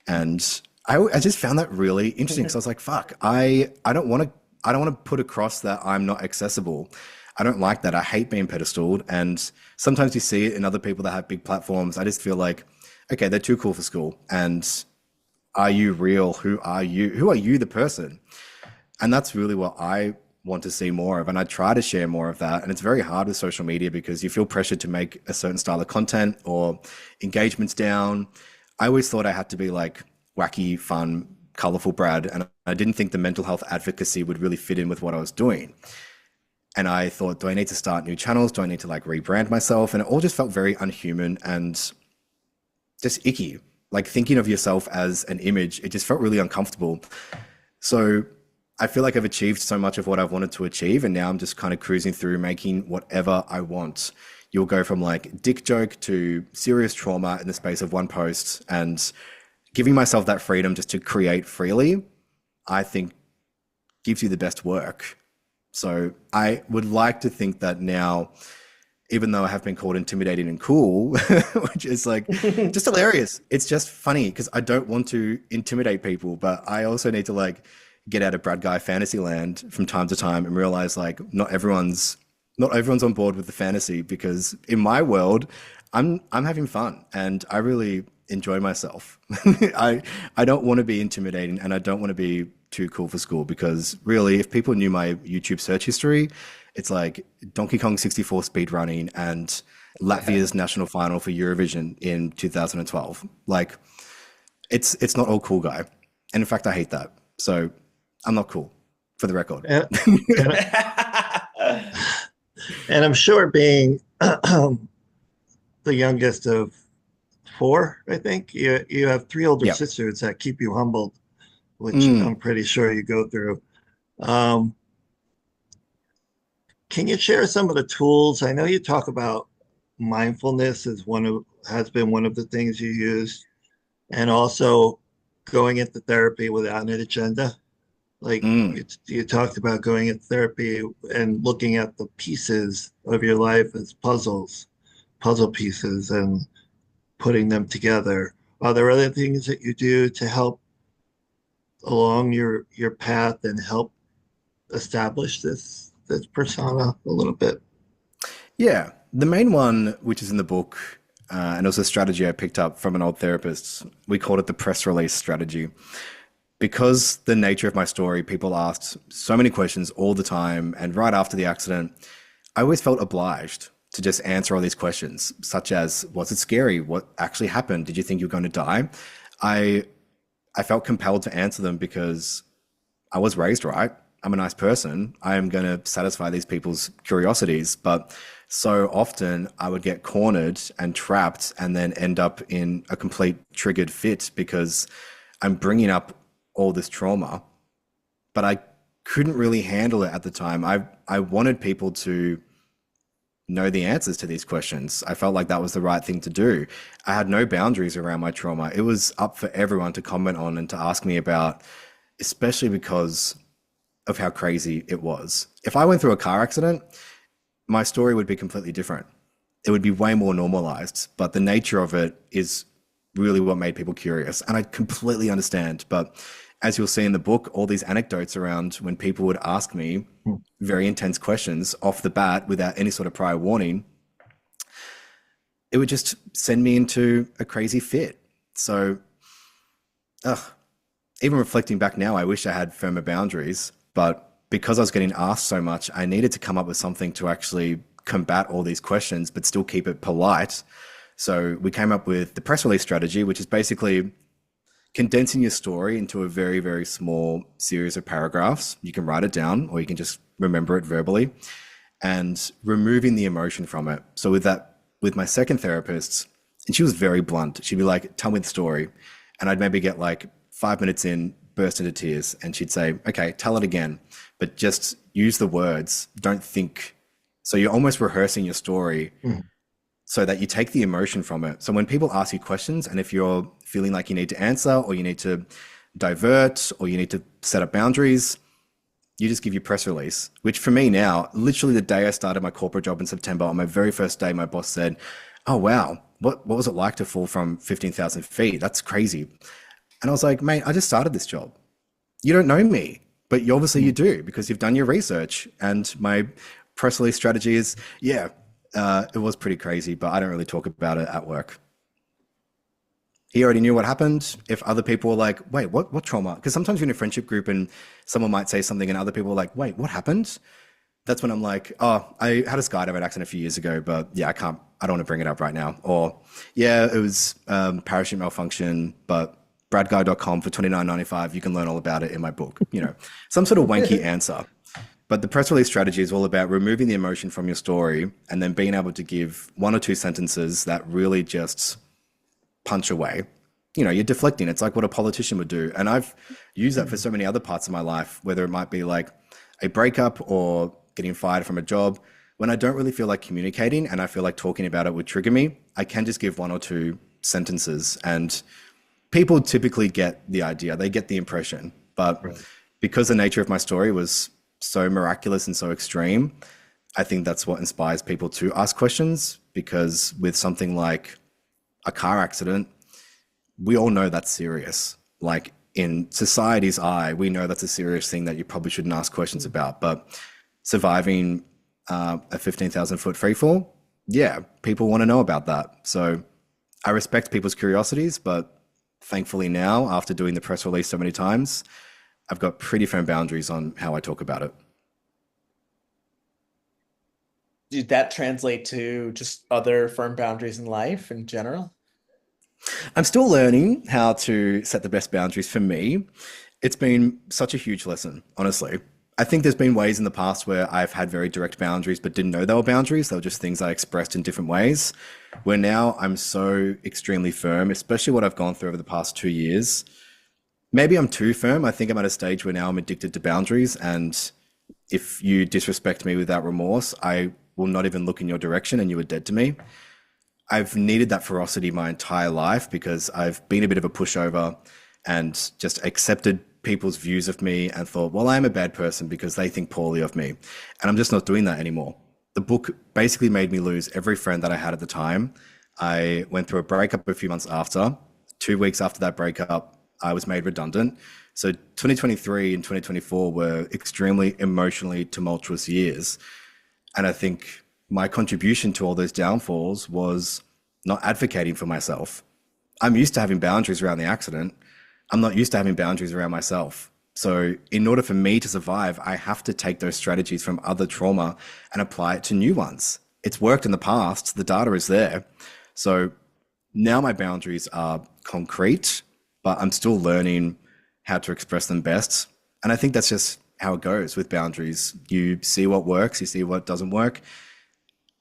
And I just found that really interesting because I was like, fuck, I don't want to put across that I'm not accessible. I don't like that. I hate being pedestaled. And sometimes you see it in other people that have big platforms. I just feel like, okay, they're too cool for school. And are you real? Who are you? Who are you, the person? And that's really what I want to see more of. And I try to share more of that. And it's very hard with social media because you feel pressured to make a certain style of content or engagements down. I always thought I had to be like wacky, fun, colorful Brad. And I didn't think the mental health advocacy would really fit in with what I was doing. And I thought, do I need to start new channels? Do I need to like rebrand myself? And it all just felt very unhuman and just icky. Like thinking of yourself as an image, it just felt really uncomfortable. So I feel like I've achieved so much of what I've wanted to achieve. And now I'm just kind of cruising through making whatever I want. You'll go from like dick joke to serious trauma in the space of one post, and giving myself that freedom just to create freely, I think gives you the best work. So I would like to think that now, even though I have been called intimidating and cool, which is like just hilarious. It's just funny because I don't want to intimidate people, but I also need to like get out of Brad Guy fantasy land from time to time and realize like not everyone's on board with the fantasy, because in my world, I'm having fun and I really enjoy myself. I don't want to be intimidating and I don't want to be too cool for school, because really if people knew my YouTube search history, it's like Donkey Kong 64 speedrunning and Latvia's national final for Eurovision in 2012. Like it's not all cool, guy. And in fact, I hate that. So I'm not cool, for the record. And I'm sure being the youngest of four, I think you have three older sisters that keep you humbled, which I'm pretty sure you go through. Can you share some of the tools? I know you talk about mindfulness as has been one of the things you use, and also going into therapy without an agenda. Like you talked about going into therapy and looking at the pieces of your life as puzzle pieces, and putting them together. Are there other things that you do to help along your path and help establish this persona a little bit? Yeah, the main one, which is in the book, and it was a strategy I picked up from an old therapist, we called it the press release strategy. Because the nature of my story, people asked so many questions all the time, and right after the accident, I always felt obliged to just answer all these questions, such as, was it scary? What actually happened? Did you think you were going to die? I felt compelled to answer them because I was raised right. I'm a nice person. I am going to satisfy these people's curiosities. But so often I would get cornered and trapped and then end up in a complete triggered fit because I'm bringing up all this trauma, but I couldn't really handle it at the time. I wanted people to know the answers to these questions. I felt like that was the right thing to do. I had no boundaries around my trauma. It was up for everyone to comment on and to ask me about, especially because of how crazy it was. If I went through a car accident, my story would be completely different. It would be way more normalized, but the nature of it is really what made people curious. And I completely understand. But as you'll see in the book, all these anecdotes around when people would ask me very intense questions off the bat without any sort of prior warning, it would just send me into a crazy fit. So, even reflecting back now, I wish I had firmer boundaries, but because I was getting asked so much, I needed to come up with something to actually combat all these questions, but still keep it polite. So we came up with the press release strategy, which is basically condensing your story into a very, very small series of paragraphs. You can write it down or you can just remember it verbally, and removing the emotion from it. So with my second therapist, and she was very blunt. She'd be like, tell me the story. And I'd maybe get like 5 minutes in, burst into tears. And she'd say, okay, tell it again, but just use the words. Don't think. So you're almost rehearsing your story so that you take the emotion from it. So when people ask you questions, and if you're feeling like you need to answer or you need to divert or you need to set up boundaries, you just give your press release, which for me now, literally the day I started my corporate job in September, on my very first day, my boss said, oh, wow, what was it like to fall from 15,000 feet? That's crazy. And I was like, mate, I just started this job. You don't know me, but obviously you do because you've done your research. And my press release strategy is, it was pretty crazy, but I don't really talk about it at work. He already knew what happened. If other people were like, wait, what trauma? Because sometimes you're in a friendship group and someone might say something and other people are like, wait, what happened? That's when I'm like, oh, I had a skydiving accident a few years ago, but yeah, I don't want to bring it up right now. Or yeah, it was parachute malfunction, but bradguy.com for $29.95. You can learn all about it in my book, some sort of wanky answer. But the press release strategy is all about removing the emotion from your story and then being able to give 1 or 2 sentences that really just punch away. You're deflecting. It's like what a politician would do. And I've used that for so many other parts of my life, whether it might be like a breakup or getting fired from a job. When I don't really feel like communicating and I feel like talking about it would trigger me, I can just give 1 or 2 sentences and people typically get the idea. They get the impression. But because the nature of my story was so miraculous and so extreme, I think that's what inspires people to ask questions, because with something like a car accident, we all know that's serious. Like in society's eye, we know that's a serious thing that you probably shouldn't ask questions about. But surviving a 15,000 foot freefall, yeah, people want to know about that. So I respect people's curiosities, but thankfully now, after doing the press release so many times, I've got pretty firm boundaries on how I talk about it. Did that translate to just other firm boundaries in life in general? I'm still learning how to set the best boundaries for me. It's been such a huge lesson, honestly. I think there's been ways in the past where I've had very direct boundaries, but didn't know they were boundaries. They were just things I expressed in different ways. Where now I'm so extremely firm, especially what I've gone through over the past 2 years. Maybe I'm too firm. I think I'm at a stage where now I'm addicted to boundaries. And if you disrespect me without remorse, I will not even look in your direction and you are dead to me. I've needed that ferocity my entire life because I've been a bit of a pushover and just accepted people's views of me and thought, well, I'm a bad person because they think poorly of me. And I'm just not doing that anymore. The book basically made me lose every friend that I had at the time. I went through a breakup a few months after. 2 weeks after that breakup, I was made redundant. So 2023 and 2024 were extremely emotionally tumultuous years. And I think my contribution to all those downfalls was not advocating for myself. I'm used to having boundaries around the accident. I'm not used to having boundaries around myself. So in order for me to survive, I have to take those strategies from other trauma and apply it to new ones. It's worked in the past. The data is there. So now my boundaries are concrete, but I'm still learning how to express them best. And I think that's just how it goes with boundaries. You see what works, you see what doesn't work.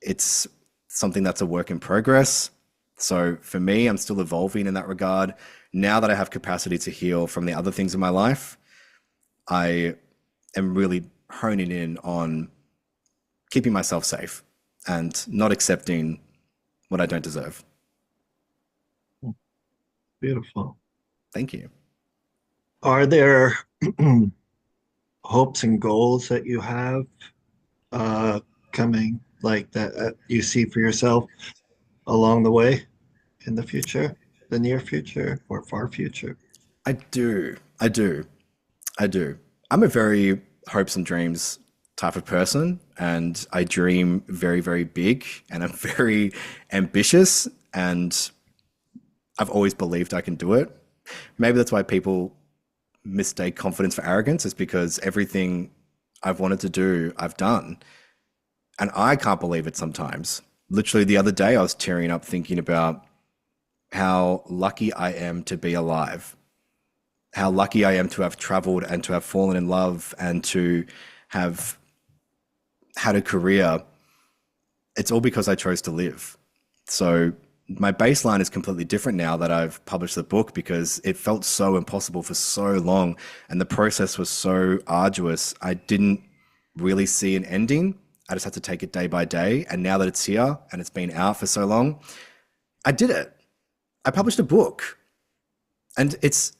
It's something that's a work in progress. So for me, I'm still evolving in that regard. Now that I have capacity to heal from the other things in my life, I am really honing in on keeping myself safe and not accepting what I don't deserve. Beautiful. Thank you. Are there hopes and goals that you have coming, like that you see for yourself along the way in the future, the near future or far future? I do. I do. I do. I'm a very hopes and dreams type of person, and I dream very, very big, and I'm very ambitious, and I've always believed I can do it. Maybe that's why people mistake confidence for arrogance, is because everything I've wanted to do, I've done. And I can't believe it sometimes. Literally, the other day, I was tearing up thinking about how lucky I am to be alive, how lucky I am to have traveled and to have fallen in love and to have had a career. It's all because I chose to live. So my baseline is completely different now that I've published the book, because it felt so impossible for so long and the process was so arduous. I didn't really see an ending. I just had to take it day by day. And now that it's here and it's been out for so long, I did it. I published a book, and it's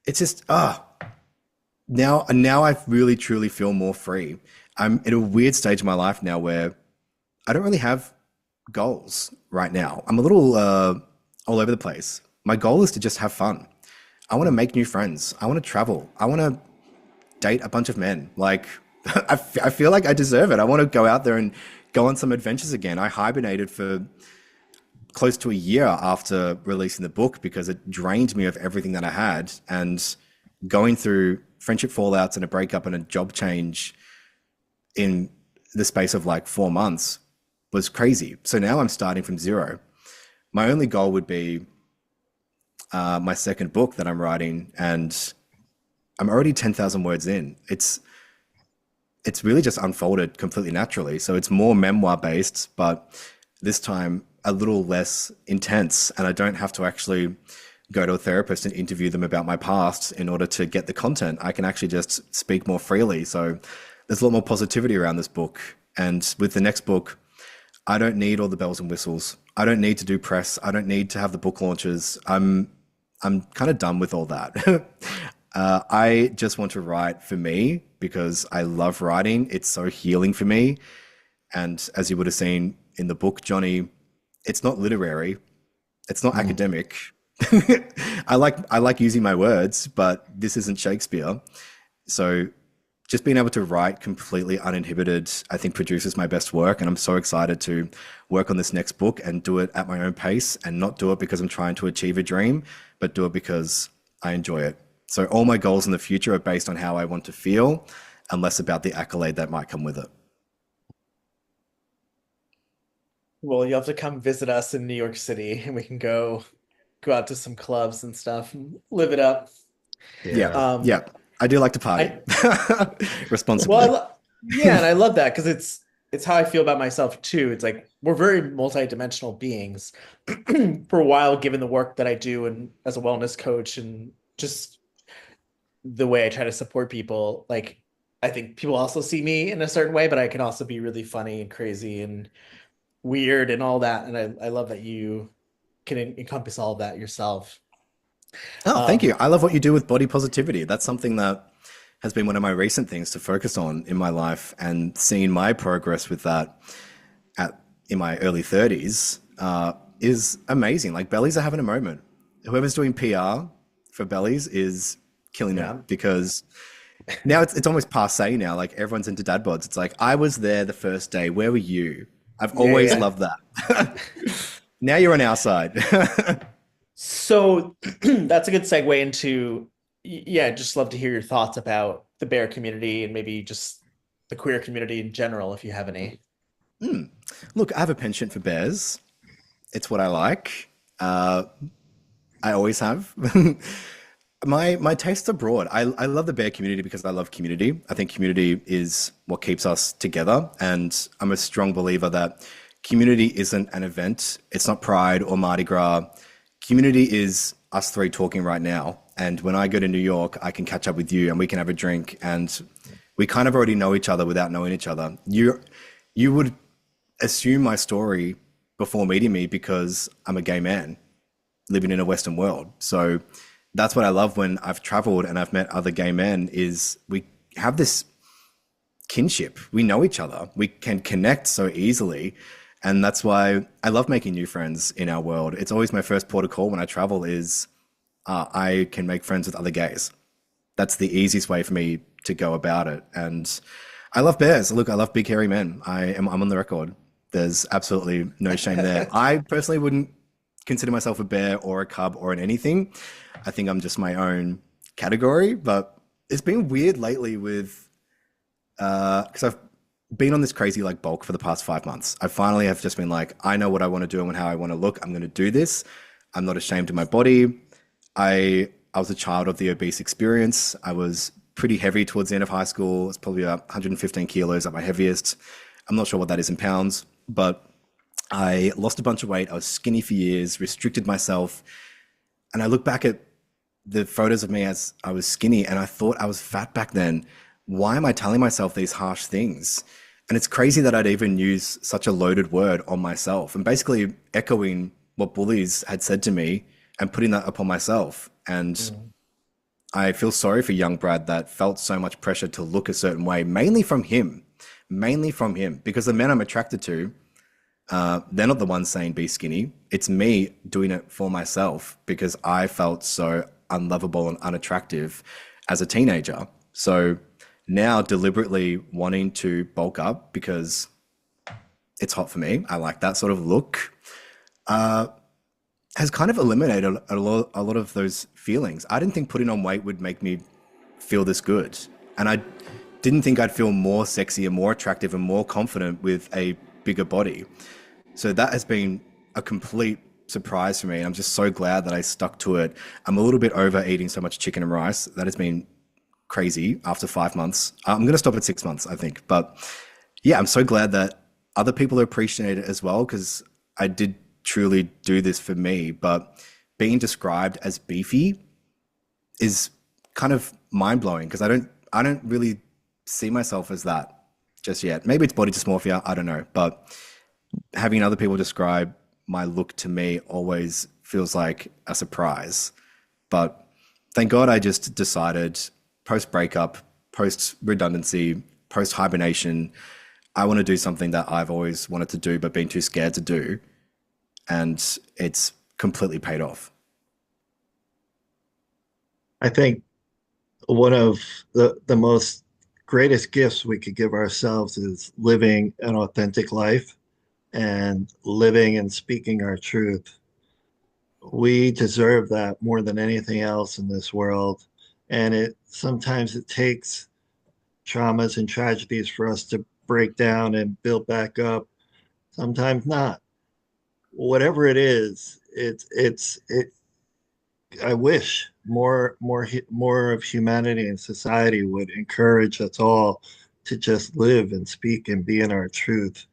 just now I really truly feel more free. I'm in a weird stage of my life now where I don't really have goals right now. I'm a little all over the place. My goal is to just have fun. I want to make new friends. I want to travel. I want to date a bunch of men. Like, I feel like I deserve it. I want to go out there and go on some adventures again. I hibernated for close to a year after releasing the book because it drained me of everything that I had. And going through friendship fallouts and a breakup and a job change in the space of like 4 months was crazy. So now I'm starting from zero. My only goal would be my second book that I'm writing, and I'm already 10,000 words in. It's really just unfolded completely naturally. So it's more memoir based, but this time a little less intense, and I don't have to actually go to a therapist and interview them about my past in order to get the content. I can actually just speak more freely. So there's a lot more positivity around this book. And with the next book, I don't need all the bells and whistles. I don't need to do press. I don't need to have the book launches. I'm kind of done with all that. I just want to write for me because I love writing. It's so healing for me. And as you would have seen in the book, Johnny, it's not literary. It's not academic. I like using my words, but this isn't Shakespeare. So just being able to write completely uninhibited, I think, produces my best work. And I'm so excited to work on this next book and do it at my own pace, and not do it because I'm trying to achieve a dream, but do it because I enjoy it. So all my goals in the future are based on how I want to feel and less about the accolade that might come with it. Well, you'll have to come visit us in New York City, and we can go out to some clubs and stuff and live it up. Yeah. Yeah. I do like to party responsibly. Yeah, and I love that because it's how I feel about myself too. It's like we're very multidimensional beings. For a while, given the work that I do and as a wellness coach and just the way I try to support people, like I think people also see me in a certain way, but I can also be really funny and crazy and weird and all that. And I love that you can encompass all of that yourself. Oh, thank you. I love what you do with body positivity. That's something that has been one of my recent things to focus on in my life, and seeing my progress with that in my early 30s is amazing. Like, bellies are having a moment. Whoever's doing PR for bellies is killing it, because now it's almost passé now. Like, everyone's into dad bods. It's like, I was there the first day. Where were you? I've always loved that. Now you're on our side. So that's a good segue into, just love to hear your thoughts about the bear community and maybe just the queer community in general, if you have any. Look, I have a penchant for bears. It's what I like. I always have. My tastes are broad. I love the bear community because I love community. I think community is what keeps us together. And I'm a strong believer that community isn't an event. It's not Pride or Mardi Gras. Community is us three talking right now. And when I go to New York, I can catch up with you and we can have a drink, and we kind of already know each other without knowing each other. You would assume my story before meeting me because I'm a gay man living in a Western world. So that's what I love when I've traveled and I've met other gay men, is we have this kinship. We know each other. We can connect so easily. And that's why I love making new friends in our world. It's always my first port of call when I travel is I can make friends with other gays. That's the easiest way for me to go about it. And I love bears. Look, I love big hairy men. I'm on the record. There's absolutely no shame there. I personally wouldn't consider myself a bear or a cub or an anything. I think I'm just my own category. But it's been weird lately with because I've been on this crazy like bulk for the past 5 months. I finally have just been like, I know what I want to do and how I want to look. I'm going to do this. I'm not ashamed of my body. I was a child of the obese experience. I was pretty heavy towards the end of high school. It's probably about 115 kilos at my heaviest. I'm not sure what that is in pounds, but I lost a bunch of weight. I was skinny for years, restricted myself. And I look back at the photos of me as I was skinny and I thought I was fat back then. Why am I telling myself these harsh things? And it's crazy that I'd even use such a loaded word on myself and basically echoing what bullies had said to me and putting that upon myself. And I feel sorry for young Brad that felt so much pressure to look a certain way, mainly from him, because the men I'm attracted to, they're not the ones saying be skinny. It's me doing it for myself because I felt so unlovable and unattractive as a teenager. So now deliberately wanting to bulk up because it's hot for me, I like that sort of look, has kind of eliminated a lot of those feelings. I didn't think putting on weight would make me feel this good. And I didn't think I'd feel more sexy and more attractive and more confident with a bigger body. So that has been a complete surprise for me. And I'm just so glad that I stuck to it. I'm a little bit over eating so much chicken and rice. That has been crazy after 5 months. I'm going to stop at 6 months, I think. But yeah, I'm so glad that other people appreciate it as well, because I did truly do this for me. But being described as beefy is kind of mind-blowing because I don't really see myself as that just yet. Maybe it's body dysmorphia, I don't know. But having other people describe my look to me always feels like a surprise. But thank God I just decided post-breakup, post-redundancy, post-hibernation, I want to do something that I've always wanted to do but been too scared to do. And it's completely paid off. I think one of the most greatest gifts we could give ourselves is living an authentic life and living and speaking our truth. We deserve that more than anything else in this world. And sometimes it takes traumas and tragedies for us to break down and build back up. Sometimes not. Whatever it is, I wish more of humanity and society would encourage us all to just live and speak and be in our truth.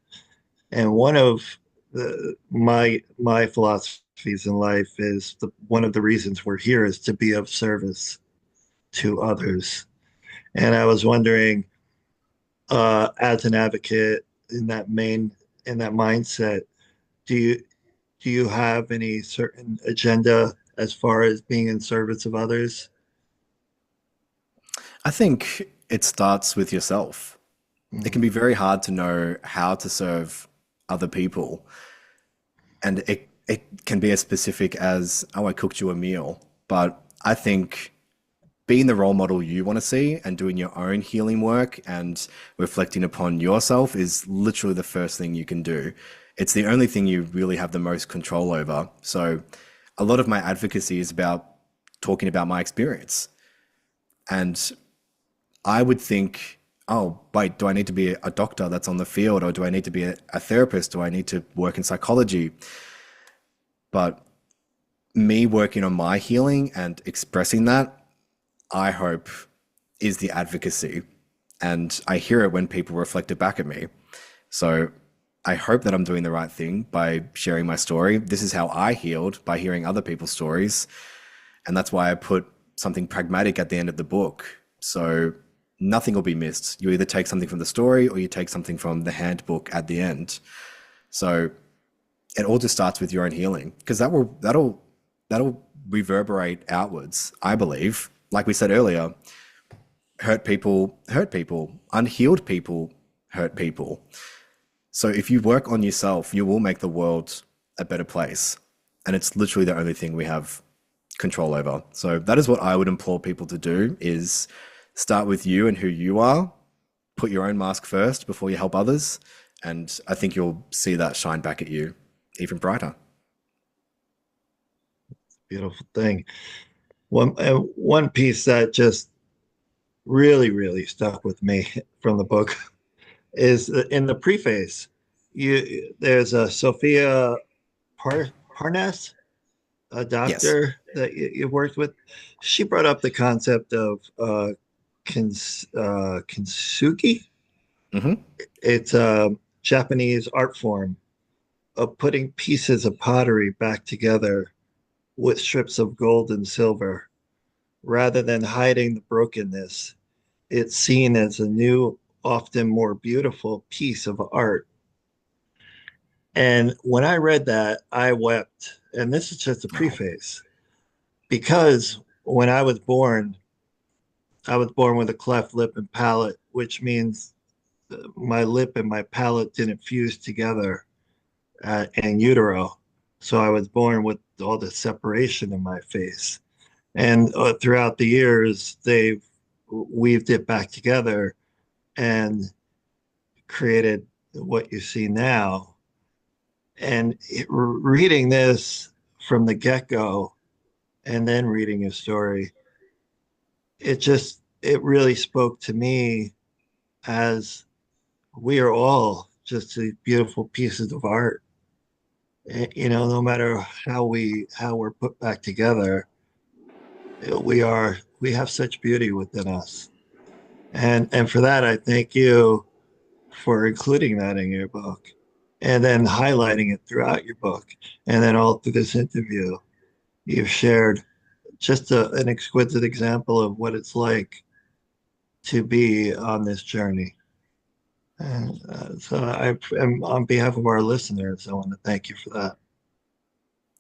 And one of my philosophies in life is one of the reasons we're here is to be of service to others. And I was wondering, as an advocate in that mindset, do you have any certain agenda as far as being in service of others? I think it starts with yourself. It can be very hard to know how to serve other people. And it can be as specific as, oh, I cooked you a meal. But I think being the role model you want to see and doing your own healing work and reflecting upon yourself is literally the first thing you can do. It's the only thing you really have the most control over. So a lot of my advocacy is about talking about my experience. And I would think, oh, wait, do I need to be a doctor that's on the field, or do I need to be a therapist? Do I need to work in psychology? But me working on my healing and expressing that, I hope, is the advocacy. And I hear it when people reflect it back at me. So I hope that I'm doing the right thing by sharing my story. This is how I healed, by hearing other people's stories. And that's why I put something pragmatic at the end of the book. So nothing will be missed. You either take something from the story or you take something from the handbook at the end. So it all just starts with your own healing, because that'll reverberate outwards, I believe. Like we said earlier, hurt people hurt people, unhealed people hurt people. So if you work on yourself, you will make the world a better place. And it's literally the only thing we have control over. So that is what I would implore people to do, is start with you and who you are. Put your own mask first before you help others. And I think you'll see that shine back at you even brighter. Beautiful thing. One piece that just really, really stuck with me from the book is in the preface. There's a Sophia Parnas, a doctor that you worked with. She brought up the concept of kintsugi. Mm-hmm. It's a Japanese art form of putting pieces of pottery back together with strips of gold and silver. Rather than hiding the brokenness, it's seen as a new, often more beautiful piece of art. And when I read that, I wept. And this is just a preface, because when I was born with a cleft lip and palate, which means my lip and my palate didn't fuse together in utero. So I was born with all the separation in my face. And throughout the years, they've weaved it back together and created what you see now. And reading this from the get-go and then reading your story, it really spoke to me as we are all just these beautiful pieces of art. You know, no matter how we're put back together, we have such beauty within us. And for that, I thank you for including that in your book and then highlighting it throughout your book. And then all through this interview, you've shared just an exquisite example of what it's like to be on this journey. And on behalf of our listeners, I want to thank you for that.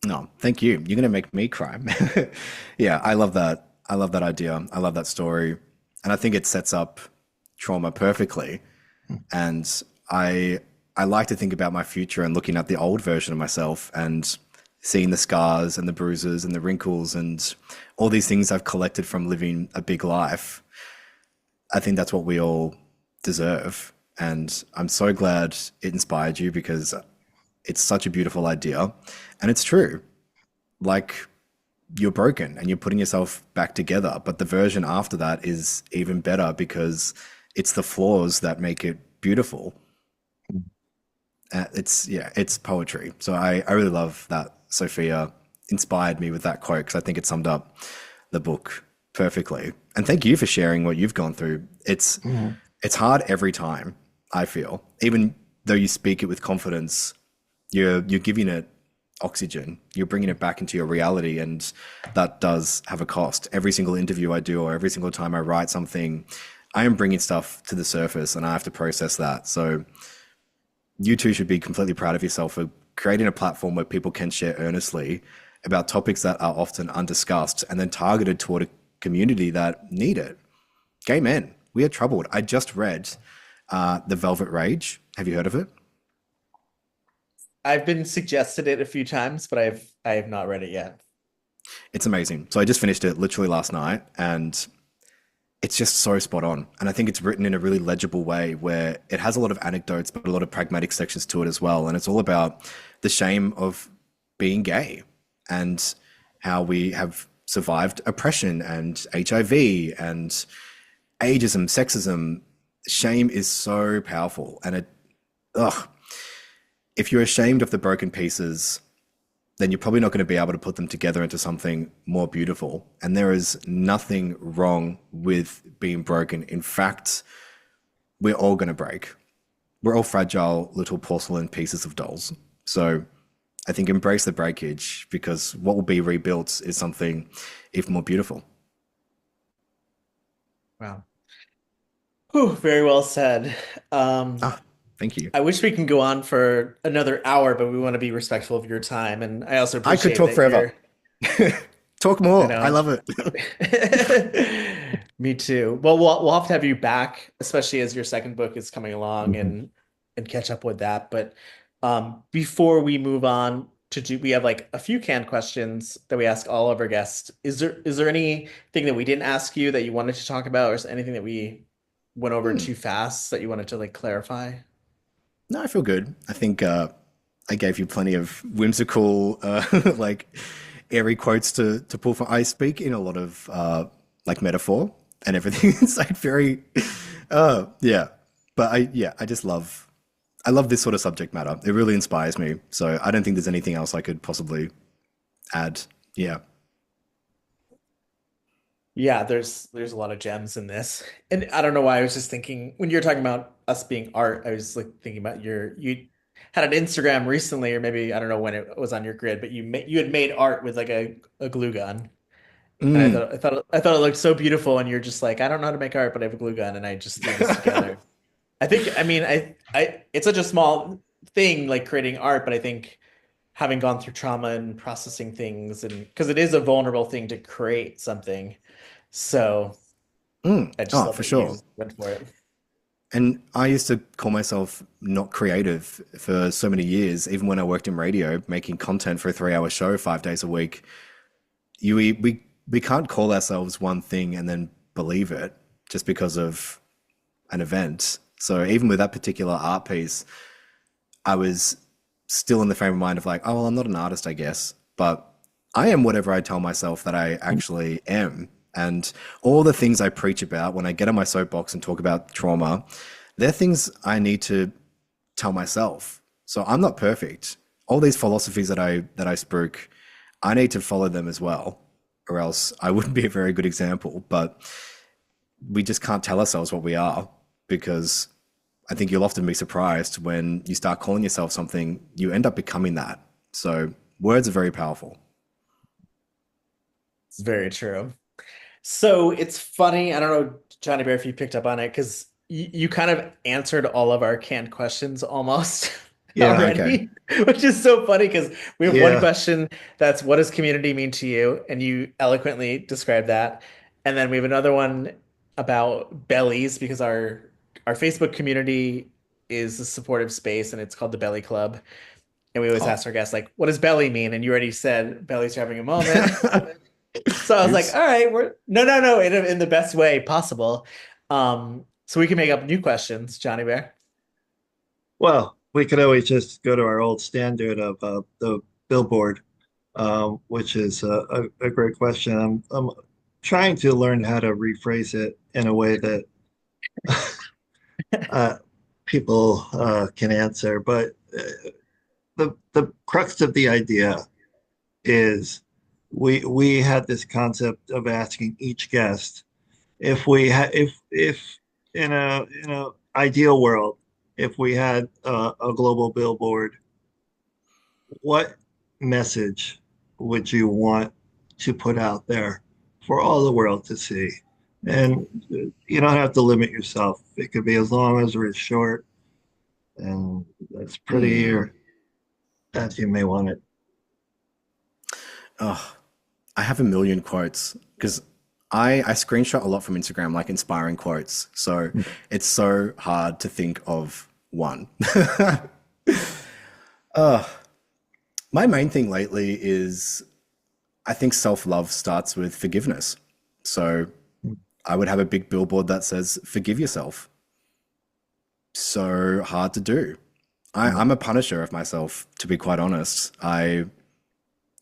No, thank you. You're going to make me cry. Yeah, I love that. I love that idea. I love that story. And I think it sets up trauma perfectly. And I like to think about my future and looking at the old version of myself and seeing the scars and the bruises and the wrinkles and all these things I've collected from living a big life. I think that's what we all deserve. And I'm so glad it inspired you, because it's such a beautiful idea. And it's true. Like, you're broken and you're putting yourself back together, but the version after that is even better, because it's the flaws that make it beautiful. It's poetry. So I really love that Sophia inspired me with that quote, because I think it summed up the book perfectly. And thank you for sharing what you've gone through. It's hard every time, I feel. Even though you speak it with confidence, you're giving it oxygen. You're bringing it back into your reality, and that does have a cost. Every single interview I do, or every single time I write something, I am bringing stuff to the surface, and I have to process that. So you two should be completely proud of yourself for creating a platform where people can share earnestly about topics that are often undiscussed, and then targeted toward a community that need it. Gay men, we are troubled. I just read The Velvet Rage. Have you heard of it? I've been suggested it a few times, but I have not read it yet. It's amazing. So I just finished it literally last night, and it's just so spot on. And I think it's written in a really legible way, where it has a lot of anecdotes, but a lot of pragmatic sections to it as well. And it's all about the shame of being gay and how we have survived oppression and HIV and ageism, sexism. Shame is so powerful. And if you're ashamed of the broken pieces, then you're probably not going to be able to put them together into something more beautiful. And there is nothing wrong with being broken. In fact, we're all going to break. we're all fragile little porcelain pieces of dolls. So I think embrace the breakage because what will be rebuilt is something even more beautiful. Wow. Whew, very well said. Um, Ah, thank you. I wish we can go on for another hour, but we want to be respectful of your time. And I also I could appreciate talk that forever. you're, Talk I more. I know. love it. Me too. Well, we'll have to have you back, especially as your second book is coming along Mhm. and catch up with that. But before we move on to do, we have like a few canned questions that we ask all of our guests. Is there anything that we didn't ask you that you wanted to talk about, or is there anything that we went over Hmm. too fast that you wanted to like clarify? No, I feel good. I think I gave you plenty of whimsical, like airy quotes to pull from. I speak in a lot of like metaphor and everything. It's like very, yeah. But I just I love this sort of subject matter. It really inspires me. So I don't think there's anything else I could possibly add. Yeah. Yeah, there's a lot of gems in this. And I don't know why I was just thinking when you're talking about us being art, I was like thinking about you had an Instagram recently, or maybe I don't know when it was on your grid, but you had made art with like a glue gun. And Mm. I thought it looked so beautiful, and you're just like, I don't know how to make art, but I have a glue gun, and I just threw this together. I think I mean I it's such a small thing like creating art, but I think having gone through trauma and processing things and because it is a vulnerable thing to create something. So Mm. I just Oh, love for that sure. you went for it. And I used to call myself not creative for so many years, even when I worked in radio, making content for a 3 hour show 5 days a week. We can't call ourselves one thing and then believe it just because of an event. So even with that particular art piece, I was still in the frame of mind of like, oh well, I'm not an artist, I guess, but I am whatever I tell myself that I actually am. And all the things I preach about when I get on my soapbox and talk about trauma, they're things I need to tell myself. So I'm not perfect. All these philosophies that I spoke, I need to follow them as well, or else I wouldn't be a very good example. But we just can't tell ourselves what we are because I think you'll often be surprised when you start calling yourself something, you end up becoming that. So words are very powerful. It's very true. So it's funny. I don't know, Johnny Bear, if you picked up on it, because you kind of answered all of our canned questions almost Yeah, Okay. already, which is so funny because we have one yeah. question that's what does community mean to you? And you eloquently described that. And then we have another one about bellies because our Facebook community is a supportive space and it's called the Belly Club. And we always Oh. ask our guests, like, what does belly mean? And you already said belly's having a moment. So I was like, Oops. all right, we're no, in the best way possible. So we can make up new questions, Johnny Bear. Well, we could always just go to our old standard of the billboard, which is a great question. I'm trying to learn how to rephrase it in a way that uh, people can answer. But the crux of the idea is we had this concept of asking each guest if we had if in a ideal world if we had a global billboard, what message would you want to put out there for all the world to see? And you don't have to limit yourself. It could be as long as or as short, and that's pretty Hmm. or as you may want it. Oh, I have a million quotes because I screenshot a lot from Instagram, like inspiring quotes. So it's so hard to think of one. My main thing lately is I think self love starts with forgiveness. So I would have a big billboard that says, forgive yourself. So hard to do. I'm a punisher of myself, to be quite honest. I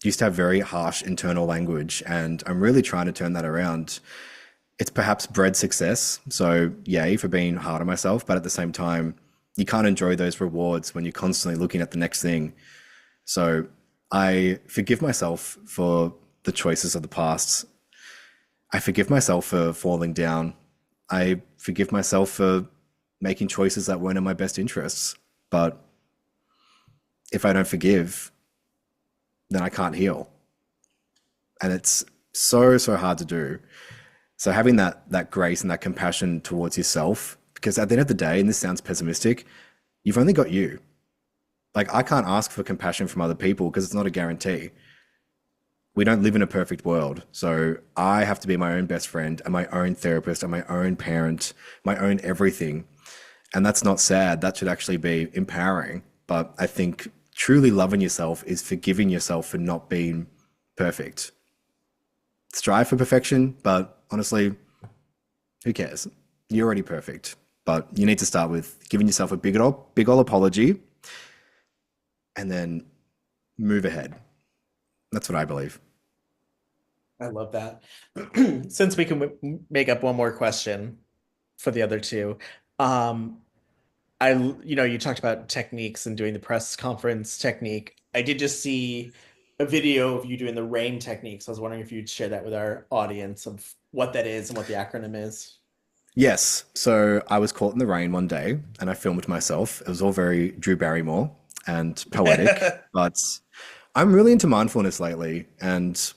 used to have very harsh internal language, and I'm really trying to turn that around. It's perhaps bred success, so yay for being hard on myself, but at the same time, you can't enjoy those rewards when you're constantly looking at the next thing. So I forgive myself for the choices of the past. I forgive myself for falling down. I forgive myself for making choices that weren't in my best interests. But if I don't forgive, then I can't heal. And it's so, so hard to do. So having that grace and that compassion towards yourself, because at the end of the day, and this sounds pessimistic, you've only got you. Like, I can't ask for compassion from other people because it's not a guarantee. We don't live in a perfect world. So I have to be my own best friend and my own therapist and my own parent, my own everything. And that's not sad. That should actually be empowering. But I think truly loving yourself is forgiving yourself for not being perfect. Strive for perfection, but honestly, who cares? You're already perfect. But you need to start with giving yourself a big old apology and then move ahead. That's what I believe. I love that. Since we can make up one more question for the other two, um, you talked about techniques and doing the press conference technique. I did just see a video of you doing the RAIN techniques. I was wondering if you'd share that with our audience of what that is and what the acronym is. Yes. So I was caught in the rain one day and I filmed myself. It was all very Drew Barrymore and poetic, but I'm really into mindfulness lately. And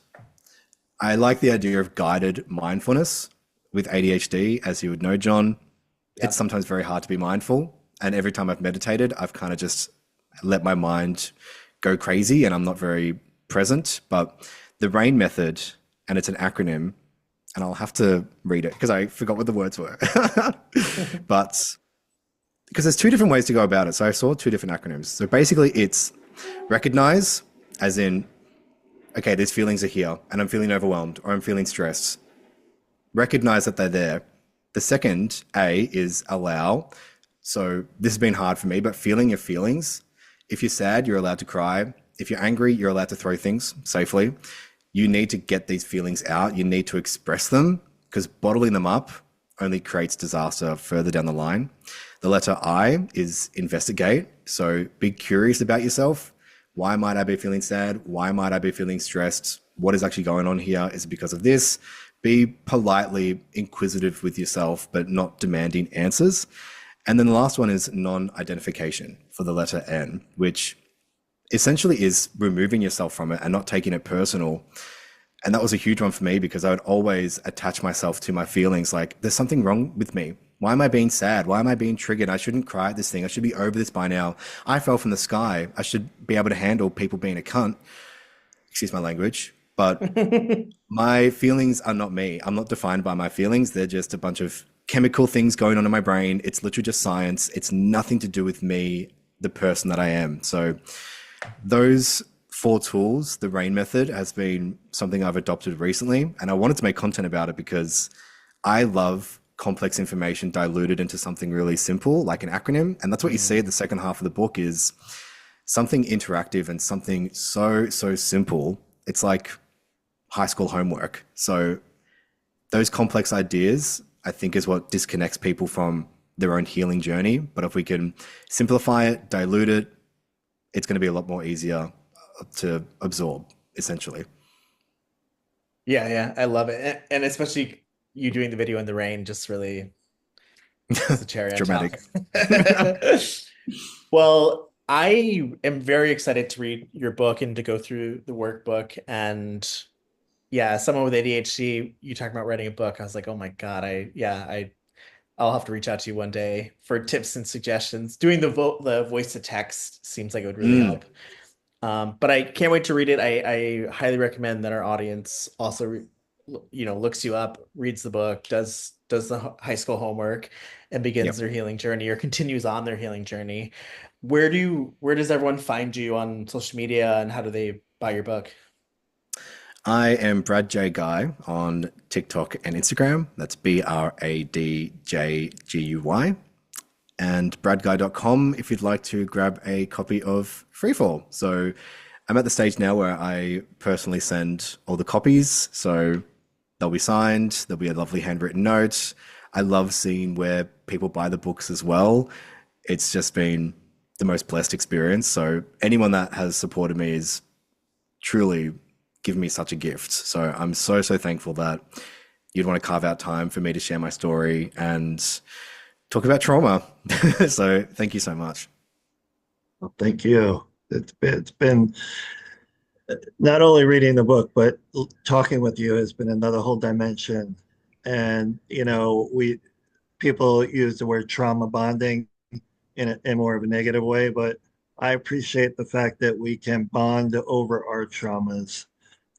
I like the idea of guided mindfulness with ADHD. As you would know, John, it's sometimes very hard to be mindful. And every time I've meditated, I've kind of just let my mind go crazy and I'm not very present. But the RAIN method, and it's an acronym, and I'll have to read it because I forgot what the words were. But because there's two different ways to go about it. So I saw two different acronyms. So basically it's recognize, as in, okay, these feelings are here and I'm feeling overwhelmed or I'm feeling stressed. Recognize that they're there. The second A is allow. So this has been hard for me, but feeling your feelings. If you're sad, you're allowed to cry. If you're angry, you're allowed to throw things safely. You need to get these feelings out. You need to express them because bottling them up only creates disaster further down the line. The letter I is investigate. So be curious about yourself. Why might I be feeling sad? Why might I be feeling stressed? What is actually going on here? Is it because of this? Be politely inquisitive with yourself, but not demanding answers. And then the last one is non-identification for the letter N, which essentially is removing yourself from it and not taking it personal. And that was a huge one for me because I would always attach myself to my feelings like there's something wrong with me. Why am I being sad? Why am I being triggered? I shouldn't cry at this thing. I should be over this by now. I fell from the sky. I should be able to handle people being a cunt. Excuse my language. But my feelings are not me. I'm not defined by my feelings. They're just a bunch of chemical things going on in my brain. It's literally just science. It's nothing to do with me, the person that I am. So those 4 tools, the RAIN method, has been something I've adopted recently. And I wanted to make content about it because I love complex information diluted into something really simple, like an acronym. And that's what you see at the second half of the book is something interactive and something so simple. It's like high school homework. So those complex ideas, I think, is what disconnects people from their own healing journey. But if we can simplify it, dilute it, it's going to be a lot more easier to absorb, essentially. Yeah, I love it. And especially you doing the video in the rain just really is the cherry on Dramatic. top. Well, I am very excited to read your book and to go through the workbook. And yeah, someone with ADHD, you talking about writing a book. I was like, oh my God, I'll have to reach out to you one day for tips and suggestions. Doing the voice to text seems like it would really help. But I can't wait to read it. I highly recommend that our audience also, looks you up, reads the book, does the high school homework, and begins their healing journey or continues on their healing journey. Where does everyone find you on social media and how do they buy your book? I am Brad J. Guy on TikTok and Instagram. That's BradJGuy. And bradguy.com if you'd like to grab a copy of Freefall. So I'm at the stage now where I personally send all the copies. So they'll be signed. There'll be a lovely handwritten note. I love seeing where people buy the books as well. It's just been the most blessed experience. So anyone that has supported me is truly given me such a gift. So I'm so thankful that you'd want to carve out time for me to share my story. And talk about trauma. So thank you so much. Well, thank you. It's been not only reading the book, but talking with you has been another whole dimension. And we people use the word trauma bonding in more of a negative way, but I appreciate the fact that we can bond over our traumas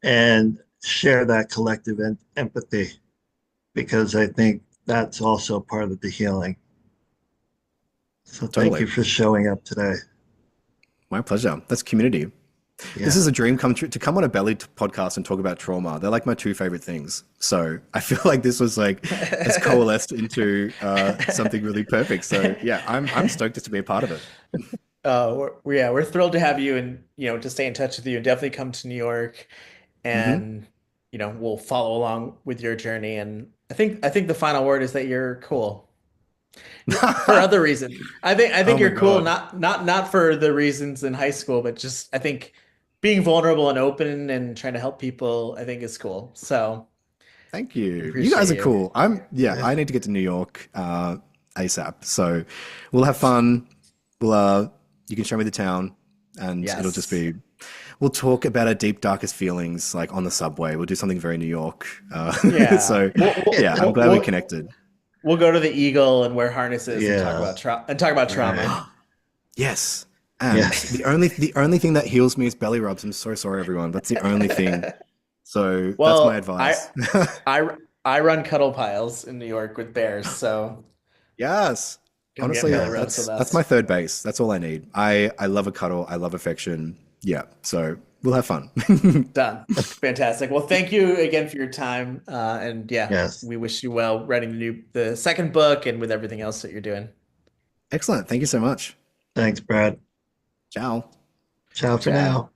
and share that collective empathy, because I think that's also part of the healing. So thank Totally. you for showing up today. My pleasure. That's community. This Yeah. is a dream come true to come on a podcast and talk about trauma. They're like my two favorite things. So I feel like this was like has coalesced into something really perfect. So yeah, I'm stoked just to be a part of it. We're thrilled to have you and to stay in touch with you and definitely come to New York Hmm. and we'll follow along with your journey and I think the final word is that you're cool. For other reasons. I think Oh my you're cool God. not for the reasons in high school, but just I think being vulnerable and open and trying to help people I think is cool. So Thank we you. You guys appreciate are you. cool. Yeah, Yeah. I need to get to New York ASAP. So we'll have fun. We'll you can show me the town and it'll just Yes. be we'll talk about our deep darkest feelings like on the subway. We'll do something very New York. Yeah. So yeah, I'm glad we connected. We'll go to the Eagle and wear harnesses and talk Yeah. about trauma. Right. Yes. And Yes. the only thing that heals me is belly rubs. I'm so sorry, everyone. That's the only thing. So that's my Well, I advice. I I run cuddle piles in New York with bears, so Yes. gonna get Honestly, belly rubs Yes. with that's my us. third base. That's all I need. I love a cuddle. I love affection. Yeah. So we'll have fun. Done. Fantastic. Well, thank you again for your time. And yeah, Yes. we wish you well writing the second book and with everything else that you're doing. Excellent. Thank you so much. Thanks, Brad. Ciao. Ciao for Ciao. now.